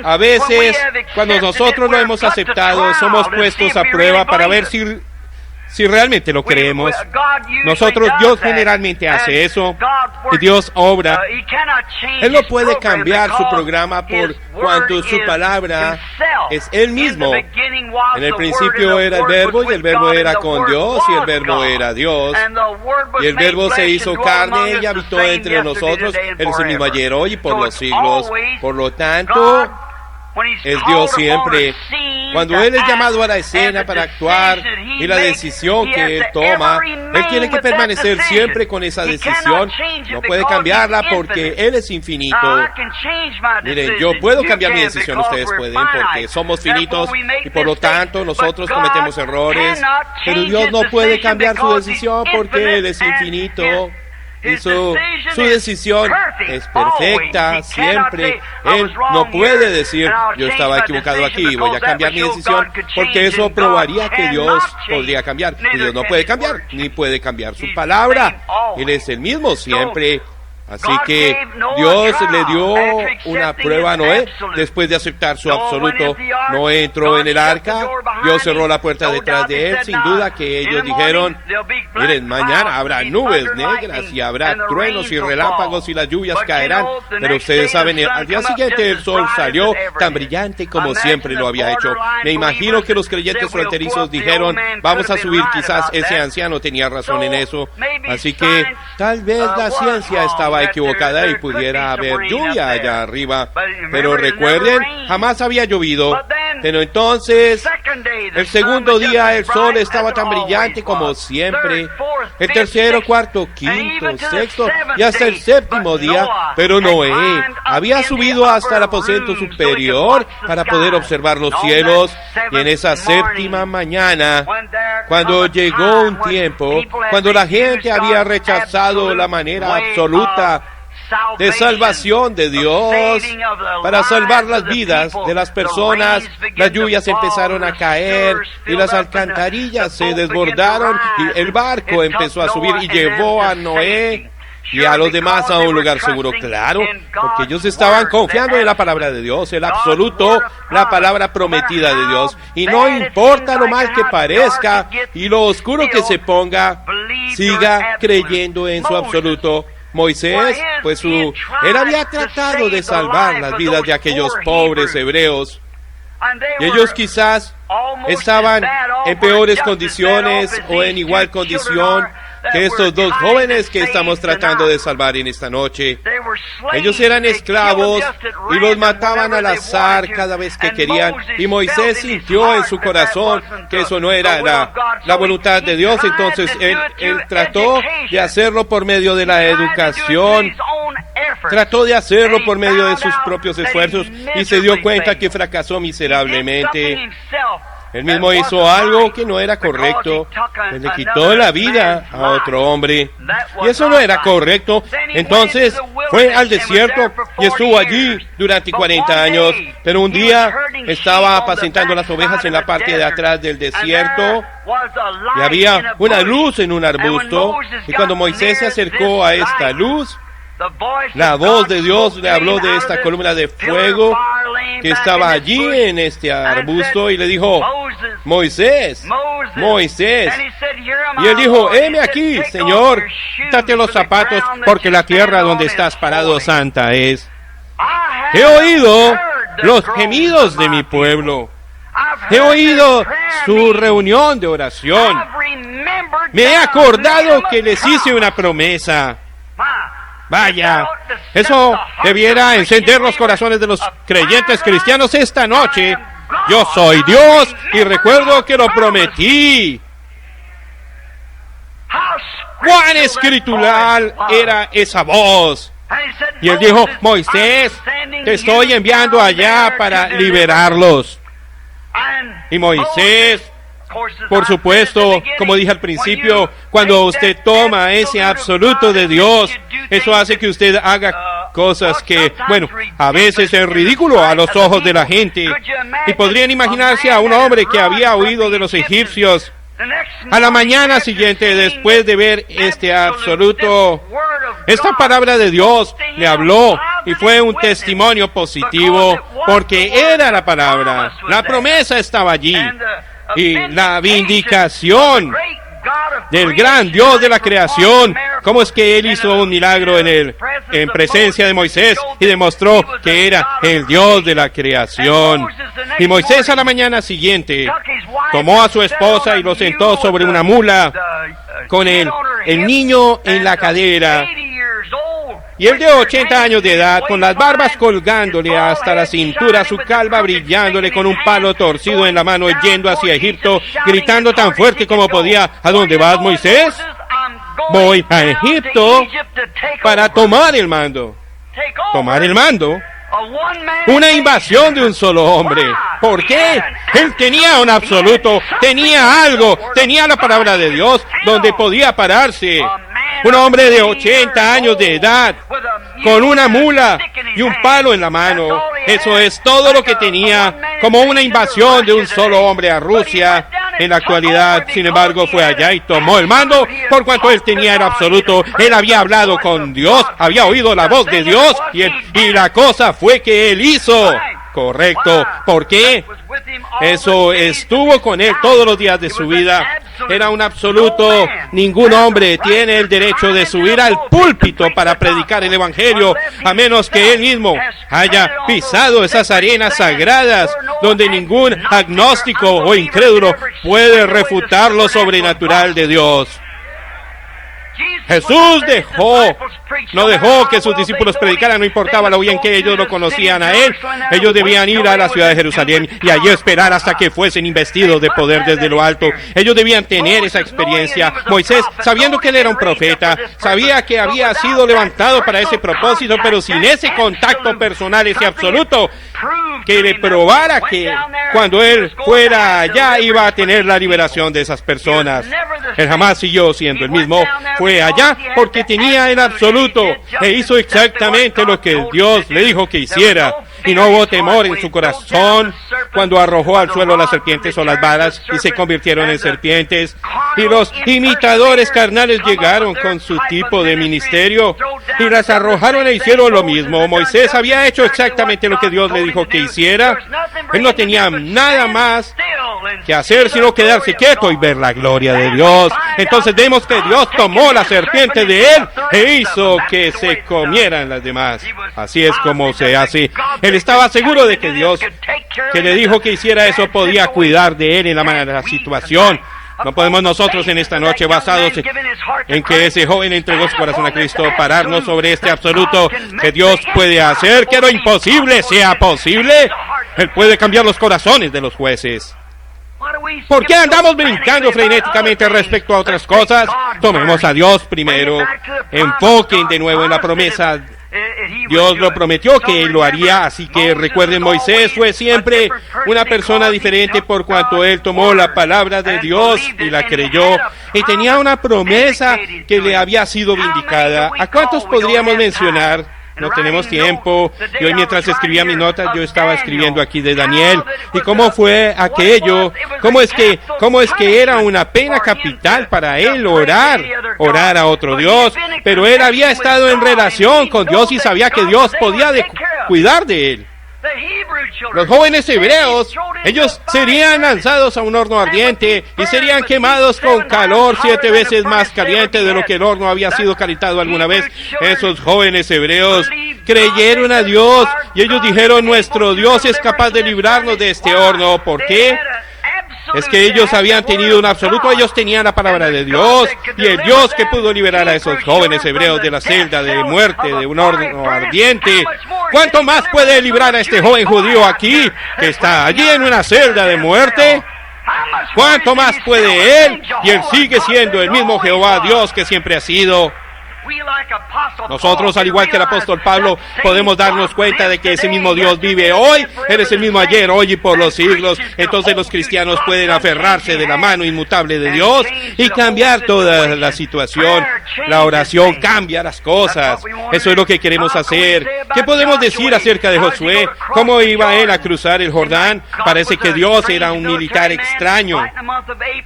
a veces cuando nosotros lo hemos aceptado, somos puestos a prueba para ver si realmente lo creemos. Dios generalmente hace eso, Y Dios obra. Él no puede cambiar su programa por cuanto su palabra es Él mismo. En el principio era el Verbo, y el Verbo era con Dios, y el Verbo era Dios. Y el Verbo se hizo carne y habitó entre nosotros. Él es el mismo ayer, hoy y por los siglos. Por lo tanto, es Dios siempre. Cuando Él es llamado a la escena para actuar y la decisión que Él toma, Él tiene que permanecer siempre con esa decisión. No puede cambiarla porque Él es infinito. Miren, yo puedo cambiar mi decisión, ustedes pueden, porque somos finitos y por lo tanto nosotros cometemos errores. Pero Dios no puede cambiar su decisión porque Él es infinito. Y su decisión es perfecta, siempre. Él no puede decir, yo estaba equivocado aquí, voy a cambiar mi decisión, porque eso probaría que Dios podría cambiar. Y Dios no puede cambiar, ni puede cambiar su palabra. Él es el mismo siempre. Así que Dios le dio una prueba a Noé después de aceptar su absoluto. Noé entró en el arca, Dios cerró la puerta detrás de él. Sin duda que ellos dijeron, miren, mañana habrá nubes negras y habrá truenos y relámpagos y las lluvias caerán. Pero ustedes saben, al día siguiente el sol salió tan brillante como siempre lo había hecho. Me imagino que los creyentes fronterizos dijeron, vamos a subir, quizás ese anciano tenía razón en eso. Así que tal vez la ciencia estaba equivocada y pudiera haber lluvia allá arriba. Pero recuerden, jamás había llovido. Pero entonces, el segundo día el sol estaba tan brillante como siempre. El tercero, cuarto, quinto, sexto y hasta el séptimo día. Pero Noé había subido hasta el aposento superior para poder observar los cielos. Y en esa séptima mañana, cuando llegó un tiempo, cuando la gente había rechazado la manera absoluta de salvación de Dios para salvar las vidas de las personas, las lluvias empezaron a caer y las alcantarillas se desbordaron y el barco empezó a subir y llevó a Noé y a los demás a un lugar seguro. Claro, porque ellos estaban confiando en la palabra de Dios, el absoluto, la palabra prometida de Dios. Y no importa lo mal que parezca y lo oscuro que se ponga, siga creyendo en su absoluto. Moisés, pues él había tratado de salvar las vidas de aquellos pobres hebreos. Y ellos quizás estaban en peores condiciones o en igual condición que estos dos jóvenes que estamos tratando de salvar en esta noche. Ellos eran esclavos y los mataban al azar cada vez que querían. Y Moisés sintió en su corazón que eso no era la voluntad de Dios. Entonces él trató de hacerlo por medio de la educación. Trató de hacerlo por medio de sus propios esfuerzos y se dio cuenta que fracasó miserablemente. Él mismo hizo algo que no era correcto, pues le quitó la vida a otro hombre, y eso no era correcto. Entonces fue al desierto y estuvo allí durante 40 años, pero un día estaba apacentando las ovejas en la parte de atrás del desierto, y había una luz en un arbusto, y cuando Moisés se acercó a esta luz, la voz de Dios le habló de esta columna de fuego que estaba allí en este arbusto y le dijo, Moisés, Moisés. Y él dijo, heme aquí, Señor, quítate los zapatos porque la tierra donde estás parado santa es. He oído los gemidos de mi pueblo. He oído su reunión de oración. Me he acordado que les hice una promesa. Vaya, eso debiera encender los corazones de los creyentes cristianos esta noche. Yo soy Dios y recuerdo que lo prometí. ¡Cuán escritural era esa voz! Y él dijo, Moisés, te estoy enviando allá para liberarlos. Y Moisés, por supuesto, como dije al principio, cuando usted toma ese absoluto de Dios, eso hace que usted haga cosas que, bueno, a veces es ridículo a los ojos de la gente. Y podrían imaginarse a un hombre que había huido de los egipcios. A la mañana siguiente, después de ver este absoluto, esta palabra de Dios le habló y fue un testimonio positivo porque era la palabra. La promesa estaba allí. Y la vindicación del gran Dios de la creación ¿Cómo es que él hizo un milagro en presencia de Moisés y demostró que era el Dios de la creación? Y Moisés a la mañana siguiente tomó a su esposa y lo sentó sobre una mula con el niño en la cadera. Y él de 80 años de edad, con las barbas colgándole hasta la cintura, su calva brillándole, con un palo torcido en la mano, yendo hacia Egipto, gritando tan fuerte como podía: ¿a dónde vas, Moisés? Voy a Egipto para tomar el mando. ¿Tomar el mando? Una invasión de un solo hombre. ¿Por qué? Él tenía un absoluto, tenía algo, tenía la palabra de Dios donde podía pararse. Un hombre de 80 años de edad, con una mula y un palo en la mano. Eso es todo lo que tenía, como una invasión de un solo hombre a Rusia. En la actualidad, sin embargo, fue allá y tomó el mando, por cuanto él tenía el absoluto. Él había hablado con Dios, había oído la voz de Dios, y la cosa fue que él hizo. Correcto. ¿Por qué? Eso estuvo con él todos los días de su vida. Era un absoluto. Ningún hombre tiene el derecho de subir al púlpito para predicar el Evangelio, a menos que él mismo haya pisado esas arenas sagradas donde ningún agnóstico o incrédulo puede refutar lo sobrenatural de Dios. Jesús no dejó que sus discípulos predicaran, no importaba lo bien que ellos lo conocían a él. Ellos debían ir a la ciudad de Jerusalén y allí esperar hasta que fuesen investidos de poder desde lo alto. Ellos debían tener esa experiencia. Moisés, sabiendo que él era un profeta, sabía que había sido levantado para ese propósito, pero sin ese contacto personal, ese absoluto, que le probara que cuando él fuera allá iba a tener la liberación de esas personas. Él jamás siguió siendo el mismo. Fue allá porque tenía el absoluto e hizo exactamente lo que Dios le dijo que hiciera. Y no hubo temor en su corazón cuando arrojó al suelo las serpientes o las varas y se convirtieron en serpientes. Y los imitadores carnales llegaron con su tipo de ministerio y las arrojaron e hicieron lo mismo. Moisés había hecho exactamente lo que Dios le dijo que hiciera. Él no tenía nada más que hacer sino quedarse quieto y ver la gloria de Dios. Entonces vemos que Dios tomó la serpiente de él e hizo que se comieran las demás. Así es como se hace. Él estaba seguro de que Dios, que le dijo que hiciera eso, podía cuidar de él en la situación. No podemos nosotros en esta noche, basados en que ese joven entregó su corazón a Cristo, pararnos sobre este absoluto que Dios puede hacer que lo imposible sea posible. Él puede cambiar los corazones de los jueces. ¿Por qué andamos brincando frenéticamente respecto a otras cosas? Tomemos a Dios primero. Enfoquen de nuevo en la promesa. Dios lo prometió que Él lo haría, así que recuerden, Moisés fue siempre una persona diferente por cuanto él tomó la palabra de Dios y la creyó, y tenía una promesa que le había sido vindicada. ¿A cuántos podríamos mencionar? No tenemos tiempo. Y hoy, mientras escribía mis notas, yo estaba escribiendo aquí de Daniel. ¿Y cómo fue aquello? ¿Cómo es que era una pena capital para él orar a otro Dios? Pero él había estado en relación con Dios y sabía que Dios podía cuidar de él. Los jóvenes hebreos, ellos serían lanzados a un horno ardiente y serían quemados con calor 7 veces más caliente de lo que el horno había sido calentado alguna vez. Esos jóvenes hebreos creyeron a Dios y ellos dijeron: nuestro Dios es capaz de librarnos de este horno. ¿Por qué? Es que ellos habían tenido un absoluto, ellos tenían la palabra de Dios, y el Dios que pudo liberar a esos jóvenes hebreos de la celda de muerte, de un horno ardiente, ¿cuánto más puede librar a este joven judío aquí, que está allí en una celda de muerte? ¿Cuánto más puede él? Y él sigue siendo el mismo Jehová Dios que siempre ha sido. Nosotros, al igual que el apóstol Pablo, podemos darnos cuenta de que ese mismo Dios vive hoy. Él es el mismo ayer, hoy y por los siglos. Entonces los cristianos pueden aferrarse de la mano inmutable de Dios y cambiar toda la situación. La oración cambia las cosas. Eso es lo que queremos hacer. ¿Qué podemos decir acerca de Josué? ¿Cómo iba él a cruzar el Jordán? Parece que Dios era un militar extraño.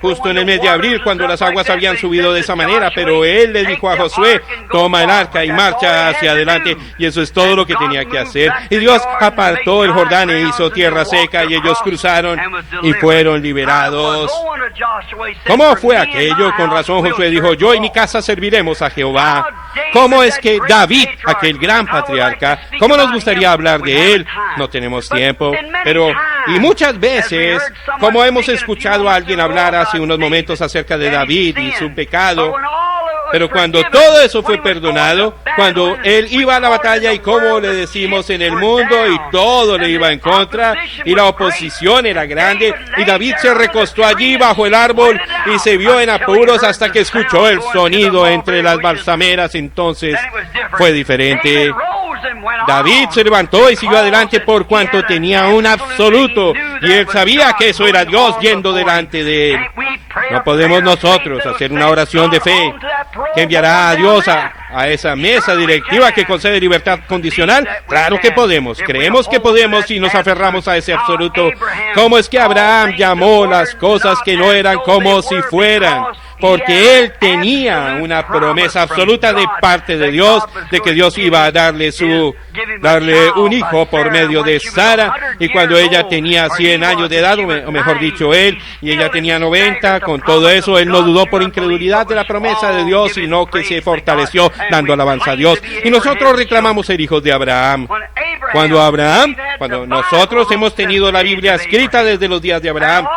Justo en el mes de abril, cuando las aguas habían subido de esa manera, pero él le dijo a Josué: toma toma el arca y marcha hacia adelante, y eso es todo lo que tenía que hacer. Y Dios apartó el Jordán e hizo tierra seca, y ellos cruzaron y fueron liberados. ¿Cómo fue aquello? Con razón Josué dijo: yo y mi casa serviremos a Jehová. ¿Cómo es que David, aquel gran patriarca, cómo nos gustaría hablar de él? No tenemos tiempo, pero y muchas veces, como hemos escuchado a alguien hablar hace unos momentos acerca de David y su pecado, pero cuando todo eso fue perdonado, cuando él iba a la batalla y como le decimos en el mundo y todo le iba en contra y la oposición era grande y David se recostó allí bajo el árbol y se vio en apuros hasta que escuchó el sonido entre las balsameras, entonces fue diferente. David se levantó y siguió adelante por cuanto tenía un absoluto y él sabía que eso era Dios yendo delante de él. No podemos nosotros hacer una oración de fe que enviará a Dios a esa mesa directiva que concede libertad condicional. Claro que podemos, creemos que podemos y nos aferramos a ese absoluto. ¿Cómo es que Abraham llamó las cosas que no eran como si fueran? Porque él tenía una promesa absoluta de parte de Dios, de que Dios iba a darle un hijo por medio de Sara, y cuando ella tenía 100 años de edad, o mejor dicho él, y ella tenía 90, con todo eso, él no dudó por incredulidad de la promesa de Dios, sino que se fortaleció dando alabanza a Dios. Y nosotros reclamamos ser hijos de Abraham. Cuando nosotros hemos tenido la Biblia escrita desde los días de Abraham,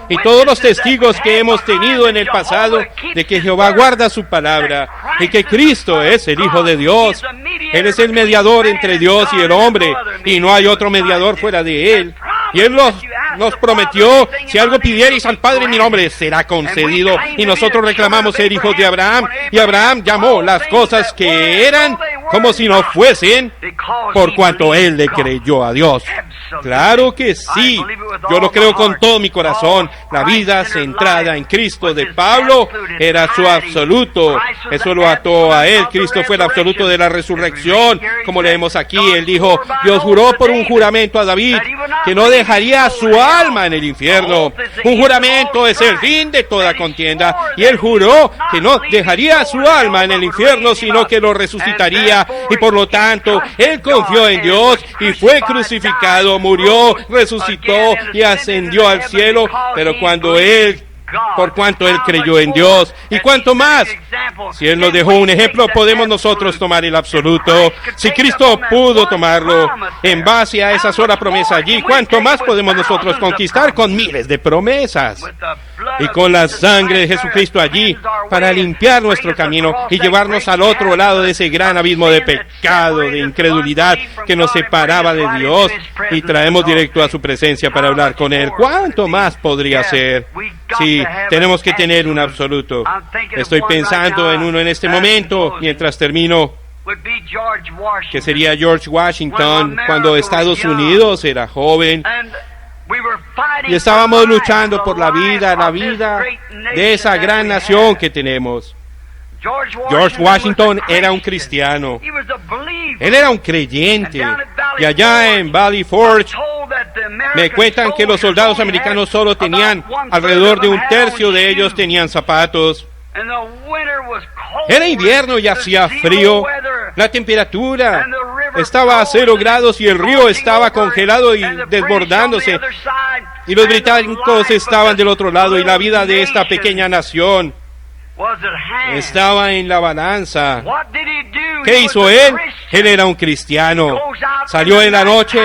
y todos los testigos que hemos tenido en el pasado de que Jehová guarda su palabra y que Cristo es el Hijo de Dios. Él es el mediador entre Dios y el hombre y no hay otro mediador fuera de Él. Y Él nos prometió: si algo pidierais al Padre en mi nombre, será concedido. Y nosotros reclamamos ser hijos de Abraham. Y Abraham llamó las cosas que eran como si no fuesen, por cuanto él le creyó a Dios. Claro que sí, yo lo creo con todo mi corazón. La vida centrada en Cristo de Pablo era su absoluto. Eso lo ató a él. Cristo fue el absoluto de la resurrección. Como leemos aquí, él dijo: Dios juró por un juramento a David que no dejaría su alma en el infierno. Un juramento es el fin de toda contienda, y él juró que no dejaría su alma en el infierno, sino que lo resucitaría, y por lo tanto él confió en Dios y fue crucificado, murió, resucitó y ascendió al cielo. Pero por cuanto él creyó en Dios, y cuanto más, si él nos dejó un ejemplo, podemos nosotros tomar el absoluto. Si Cristo pudo tomarlo en base a esa sola promesa allí, cuanto más podemos nosotros conquistar con miles de promesas, y con la sangre de Jesucristo allí para limpiar nuestro camino y llevarnos al otro lado de ese gran abismo de pecado, de incredulidad que nos separaba de Dios, y traemos directo a su presencia para hablar con Él. ¿Cuánto más podría ser? Sí, tenemos que tener un absoluto. Estoy pensando en uno en este momento, mientras termino, que sería George Washington, cuando Estados Unidos era joven, y estábamos luchando por la vida de esa gran nación que tenemos. George Washington era un cristiano. Él era un creyente. Y allá en Valley Forge me cuentan que los soldados americanos solo tenían, alrededor de un tercio de ellos tenían zapatos. Era invierno y hacía frío. La temperatura estaba a 0 grados y el río estaba congelado y desbordándose. Y los británicos estaban del otro lado, y la vida de esta pequeña nación estaba en la balanza. ¿Qué hizo él? Él era un cristiano. Salió en la noche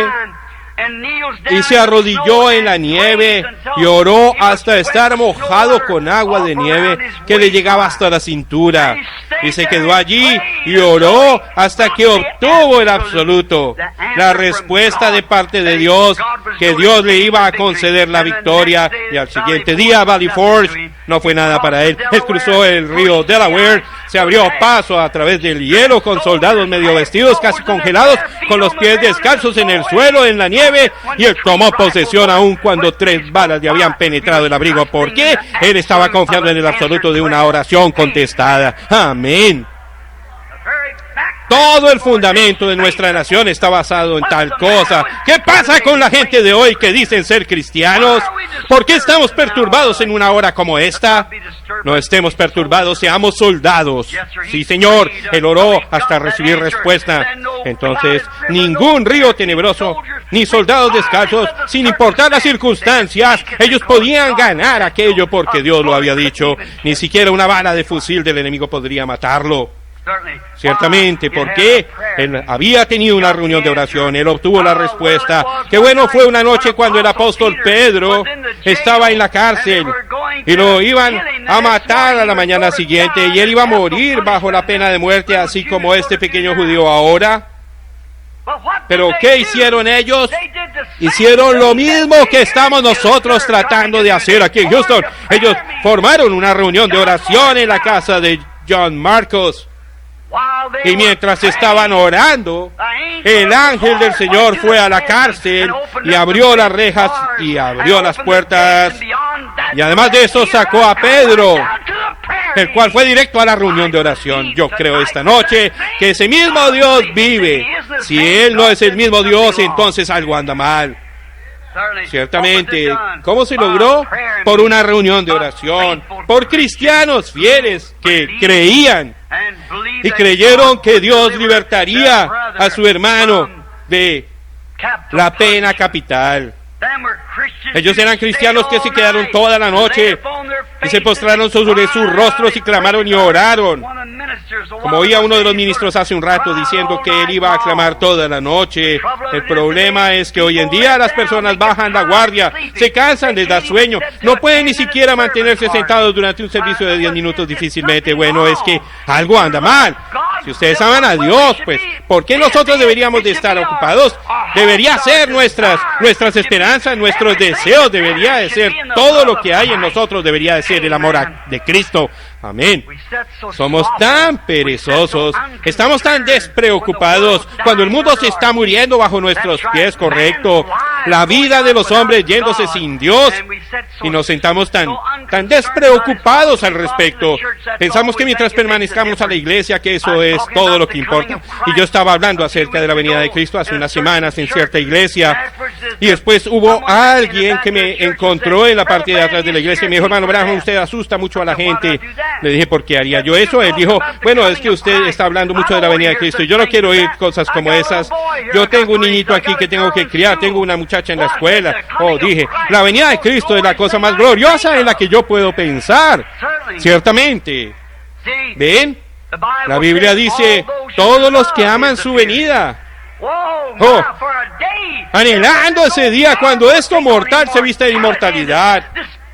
y se arrodilló en la nieve y oró hasta estar mojado con agua de nieve que le llegaba hasta la cintura, y se quedó allí y oró hasta que obtuvo el absoluto, la respuesta de parte de Dios, que Dios le iba a conceder la victoria. Y al siguiente día Valley Forge no fue nada para él. Él cruzó el río Delaware, se abrió paso a través del hielo con soldados medio vestidos, casi congelados, con los pies descalzos en el suelo, en la nieve, y él tomó posesión aun cuando 3 balas le habían penetrado el abrigo. ¿Por qué? Él estaba confiando en el absoluto de una oración contestada. Amén. Todo el fundamento de nuestra nación está basado en tal cosa. ¿Qué pasa con la gente de hoy que dicen ser cristianos? ¿Por qué estamos perturbados en una hora como esta? No estemos perturbados, seamos soldados. Sí, Señor, Él oró hasta recibir respuesta. Entonces, ningún río tenebroso, ni soldados descalzos, sin importar las circunstancias, ellos podían ganar aquello porque Dios lo había dicho. Ni siquiera una bala de fusil del enemigo podría matarlo. Ciertamente, porque él había tenido una reunión de oración, él obtuvo la respuesta. Qué bueno fue una noche cuando el apóstol Pedro estaba en la cárcel y lo iban a matar a la mañana siguiente y él iba a morir bajo la pena de muerte, así como este pequeño judío ahora. Pero ¿qué hicieron ellos? Hicieron lo mismo que estamos nosotros tratando de hacer aquí en Houston. Ellos formaron una reunión de oración en la casa de John Marcos. Y mientras estaban orando, el ángel del Señor fue a la cárcel y abrió las rejas y abrió las puertas. Y además de eso sacó a Pedro, el cual fue directo a la reunión de oración. Yo creo esta noche que ese mismo Dios vive. Si Él no es el mismo Dios, entonces algo anda mal. Ciertamente, ¿cómo se logró? Por una reunión de oración, por cristianos fieles que creían y creyeron que Dios libertaría a su hermano de la pena capital. Ellos eran cristianos que se quedaron toda la noche y se postraron sobre sus rostros y clamaron y oraron. Como oía uno de los ministros hace un rato diciendo que él iba a clamar toda la noche. El problema es que hoy en día las personas bajan la guardia, se cansan, les da sueño, no pueden ni siquiera mantenerse sentados durante un servicio de 10 minutos difícilmente. Bueno, es que algo anda mal. Si ustedes aman a Dios, pues, ¿por qué nosotros deberíamos de estar ocupados? Debería ser nuestras esperanzas, nuestros deseos, debería de ser todo lo que hay en nosotros, debería de ser el amor de Cristo. Amén. Somos tan perezosos, estamos tan despreocupados cuando el mundo se está muriendo bajo nuestros pies, correcto. La vida de los hombres yéndose sin Dios y nos sentamos tan despreocupados al respecto. Pensamos que mientras permanezcamos a la iglesia, que eso es todo lo que importa. Y yo estaba hablando acerca de la venida de Cristo hace unas semanas en cierta iglesia y después hubo alguien que me encontró en la parte de atrás de la iglesia y me dijo: hermano Branham, usted asusta mucho a la gente. Le dije: ¿por qué haría yo eso? Él dijo: bueno, es que usted está hablando mucho de la venida de Cristo y yo no quiero oír cosas como esas. Yo tengo un niñito aquí que tengo que criar, tengo una muchacha en la escuela. Oh, dije, la venida de Cristo es la cosa más gloriosa en la que yo puedo pensar. Ciertamente. ¿Ven? La Biblia dice: todos los que aman su venida. Oh, anhelando ese día cuando esto mortal se viste de inmortalidad.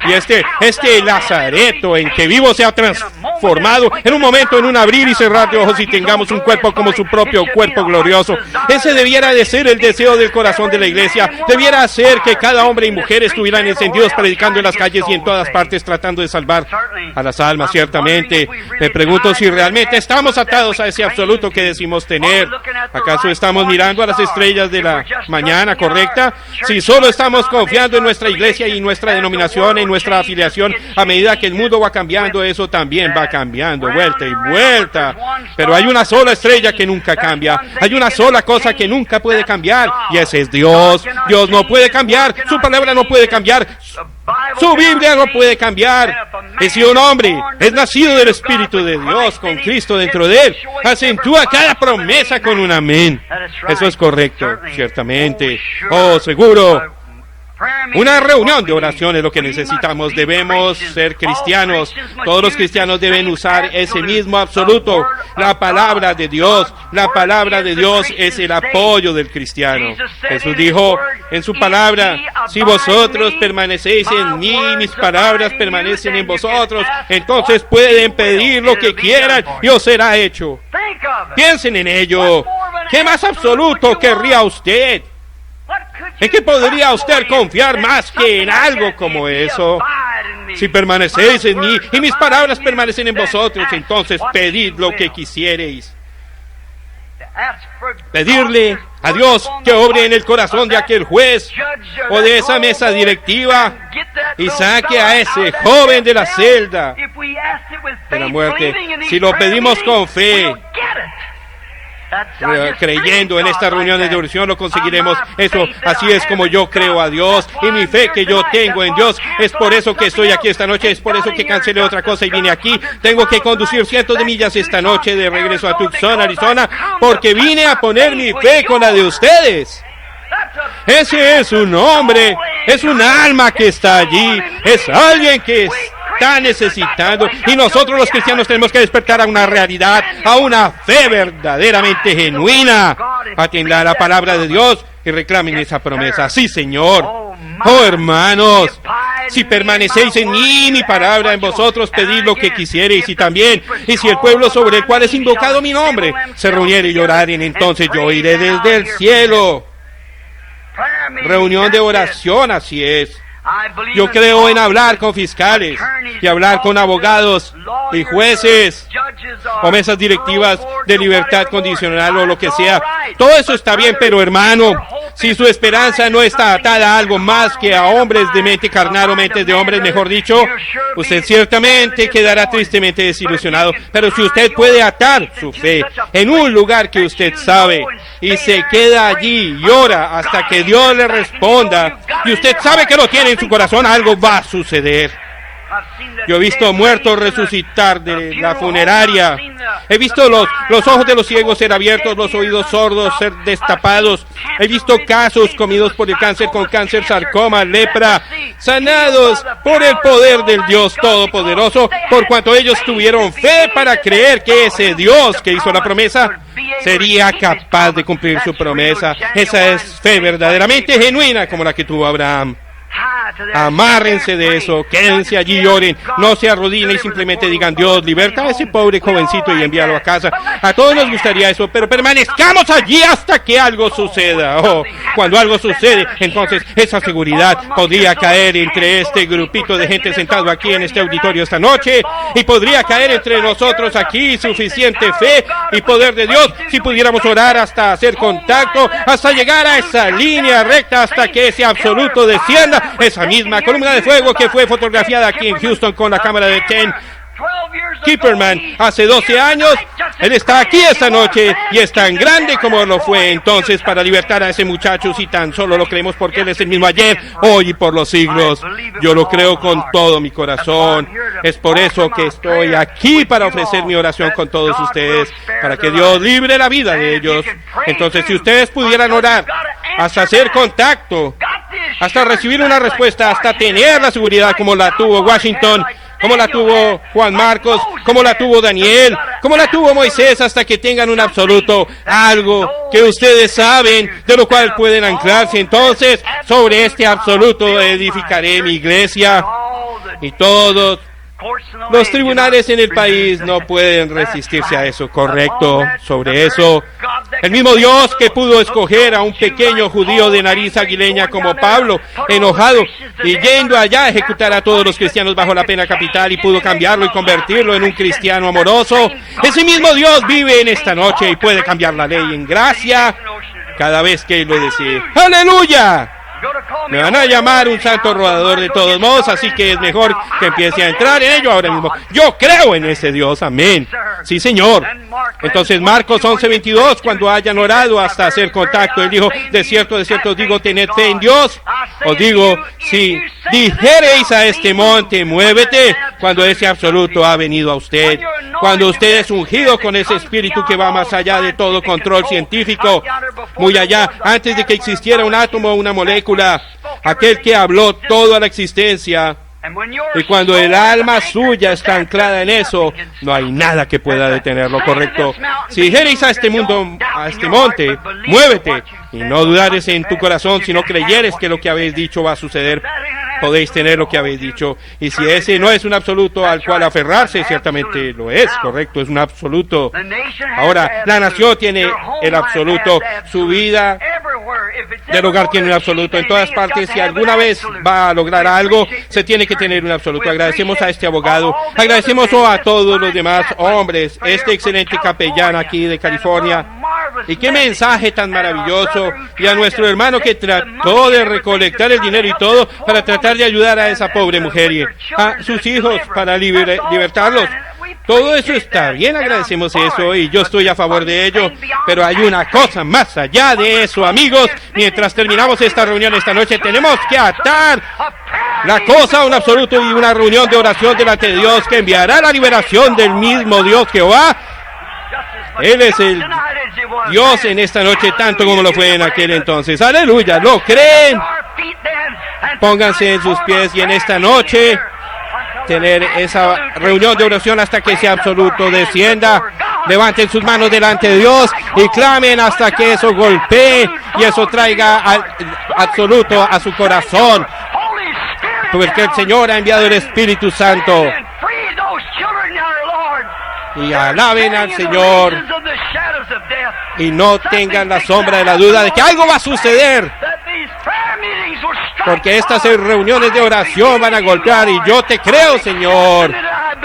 Y este lazareto en que vivo se ha transformado en un momento, en un abrir y cerrar de ojos, y tengamos un cuerpo como su propio cuerpo glorioso. Ese debiera de ser el deseo del corazón de la iglesia. Debiera ser que cada hombre y mujer estuvieran encendidos predicando en las calles y en todas partes tratando de salvar a las almas. Ciertamente, me pregunto si realmente estamos atados a ese absoluto que decimos tener. ¿Acaso estamos mirando a las estrellas de la mañana, correcta? Si solo estamos confiando en nuestra iglesia y nuestra denominación, en nuestra afiliación, a medida que el mundo va cambiando, eso también va cambiando, vuelta y vuelta. Pero hay una sola estrella que nunca cambia, hay una sola cosa que nunca puede cambiar, y ese es Dios. Dios no puede cambiar, su palabra no puede cambiar, su Biblia no puede cambiar. Y si un hombre es nacido del Espíritu de Dios, con Cristo dentro de él, acentúa cada promesa con un amén. Eso es correcto, ciertamente. Oh, seguro. Una reunión de oración es lo que necesitamos. Debemos ser cristianos. Todos los cristianos deben usar ese mismo absoluto. La palabra de Dios. La palabra de Dios es el apoyo del cristiano. Jesús dijo en su palabra: si vosotros permanecéis en mí, mis palabras permanecen en vosotros, entonces pueden pedir lo que quieran y os será hecho. Piensen en ello. ¿Qué más absoluto querría usted? ¿En qué podría usted confiar más que en algo como eso? Si permanecéis en mí y mis palabras permanecen en vosotros, entonces pedid lo que quisiereis. Pedirle a Dios que obre en el corazón de aquel juez o de esa mesa directiva y saque a ese joven de la celda de la muerte. Si lo pedimos con fe, creyendo en estas reuniones de oración, lo conseguiremos. Eso, así es como yo creo a Dios, y mi fe que yo tengo en Dios, es por eso que estoy aquí esta noche, es por eso que cancelé otra cosa y vine aquí. Tengo que conducir cientos de millas esta noche de regreso a Tucson, Arizona, porque vine a poner mi fe con la de ustedes. Ese es un hombre, es un alma que está allí, es alguien que está necesitando, y nosotros los cristianos tenemos que despertar a una realidad, a una fe verdaderamente genuina. Atiendan a la palabra de Dios y reclamen esa promesa. Sí, Señor. Oh, hermanos, si permanecéis en mí, mi palabra en vosotros, pedid lo que quisiereis, y también, y si el pueblo sobre el cual es invocado mi nombre se reuniere y lloraren, entonces yo iré desde el cielo. Reunión de oración, así es. Yo creo en hablar con fiscales y hablar con abogados y jueces o mesas directivas de libertad condicional o lo que sea. Todo eso está bien, pero hermano, si su esperanza no está atada a algo más que a hombres de mente carnal o mentes de hombres, mejor dicho, usted ciertamente quedará tristemente desilusionado. Pero si usted puede atar su fe en un lugar que usted sabe y se queda allí y ora hasta que Dios le responda, y usted sabe que lo tiene en su corazón, algo va a suceder. Yo he visto muertos resucitar de la funeraria. He visto los ojos de los ciegos ser abiertos, los oídos sordos ser destapados. He visto casos comidos por el cáncer, con cáncer, sarcoma, lepra, sanados por el poder del Dios Todopoderoso, por cuanto ellos tuvieron fe para creer que ese Dios que hizo la promesa sería capaz de cumplir su promesa. Esa es fe verdaderamente genuina como la que tuvo Abraham. Amárrense de eso, quédense allí y oren, no se arrodillen y simplemente digan: Dios, liberta a ese pobre jovencito y envíalo a casa. A todos nos gustaría eso, pero permanezcamos allí hasta que algo suceda. Oh, cuando algo sucede, entonces esa seguridad podría caer entre este grupito de gente sentado aquí en este auditorio esta noche, y podría caer entre nosotros aquí suficiente fe y poder de Dios si pudiéramos orar hasta hacer contacto, hasta llegar a esa línea recta, hasta que ese absoluto descienda. Esa misma columna de fuego que fue fotografiada aquí en Houston con la cámara de Ken Kipperman hace 12 años, él está aquí esta noche y es tan grande como lo fue entonces para libertar a ese muchacho, si tan solo lo creemos, porque él es el mismo ayer, hoy y por los siglos. Yo lo creo con todo mi corazón. Es por eso que estoy aquí, para ofrecer mi oración con todos ustedes, para que Dios libre la vida de ellos. Entonces, si ustedes pudieran orar hasta hacer contacto, hasta recibir una respuesta, hasta tener la seguridad como la tuvo Washington, como la tuvo Juan Marcos, como la tuvo Daniel, como la tuvo Moisés, hasta que tengan un absoluto, algo que ustedes saben, de lo cual pueden anclarse. Entonces, sobre este absoluto edificaré mi iglesia, y todos los tribunales en el país no pueden resistirse a eso, correcto. Sobre eso, el mismo Dios que pudo escoger a un pequeño judío de nariz aguileña como Pablo, enojado y yendo allá a ejecutar a todos los cristianos bajo la pena capital, y pudo cambiarlo y convertirlo en un cristiano amoroso, ese mismo Dios vive en esta noche y puede cambiar la ley en gracia cada vez que Él lo desee. ¡Aleluya! Me van a llamar un santo rodador de todos modos, así que es mejor que empiece a entrar en ello ahora mismo. Yo creo en ese Dios, amén. Sí, Señor. Entonces, Marcos 11:22, cuando hayan orado hasta hacer contacto, Él dijo: de cierto os digo, tened fe en Dios. Os digo, si dijereis a este monte, muévete, cuando ese absoluto ha venido a usted, cuando usted es ungido con ese espíritu que va más allá de todo control científico, muy allá, antes de que existiera un átomo o una molécula, aquel que habló toda la existencia. Y cuando el alma suya está anclada en eso, no hay nada que pueda detenerlo, correcto. Si dijereis a este monte, muévete, y no dudares en tu corazón, sino creyeres que lo que habéis dicho va a suceder, podéis tener lo que habéis dicho. Y si ese no es un absoluto al cual aferrarse, ciertamente lo es, correcto, es un absoluto. Ahora, la nación tiene el absoluto, su vida del hogar tiene un absoluto. En todas partes, si alguna vez va a lograr algo, se tiene que tener un absoluto. Agradecemos a este abogado, agradecemos a todos los demás hombres, este excelente capellán aquí de California, Y qué mensaje tan maravilloso. Y a nuestro hermano que trató de recolectar el dinero y todo para tratar de ayudar a esa pobre mujer y a sus hijos para libertarlos. Todo eso está bien, agradecemos eso y yo estoy a favor de ello, pero hay una cosa más allá de eso, amigos. Mientras terminamos esta reunión esta noche, tenemos que atar la cosa a un absoluto y una reunión de oración delante de Dios que enviará la liberación del mismo Dios Jehová. Él es el Dios en esta noche tanto como lo fue en aquel entonces. Aleluya, ¿lo creen? Pónganse en sus pies y en esta noche tener esa reunión de oración hasta que ese absoluto descienda. Levanten sus manos delante de Dios y clamen hasta que eso golpee y eso traiga al absoluto a su corazón, porque el Señor ha enviado el Espíritu Santo. Y alaben al Señor y no tengan la sombra de la duda de que algo va a suceder, porque estas reuniones de oración van a golpear y yo te creo, Señor,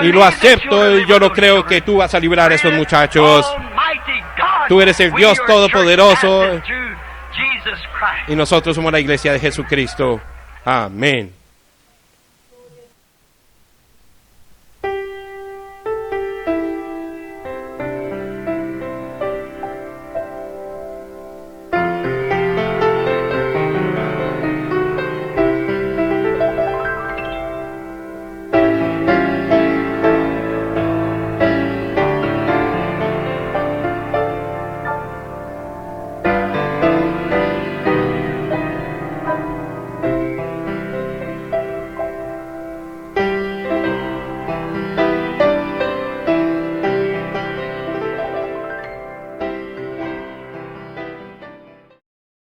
y lo acepto y yo lo creo que tú vas a librar a esos muchachos. Tú eres el Dios Todopoderoso y nosotros somos la iglesia de Jesucristo. Amén.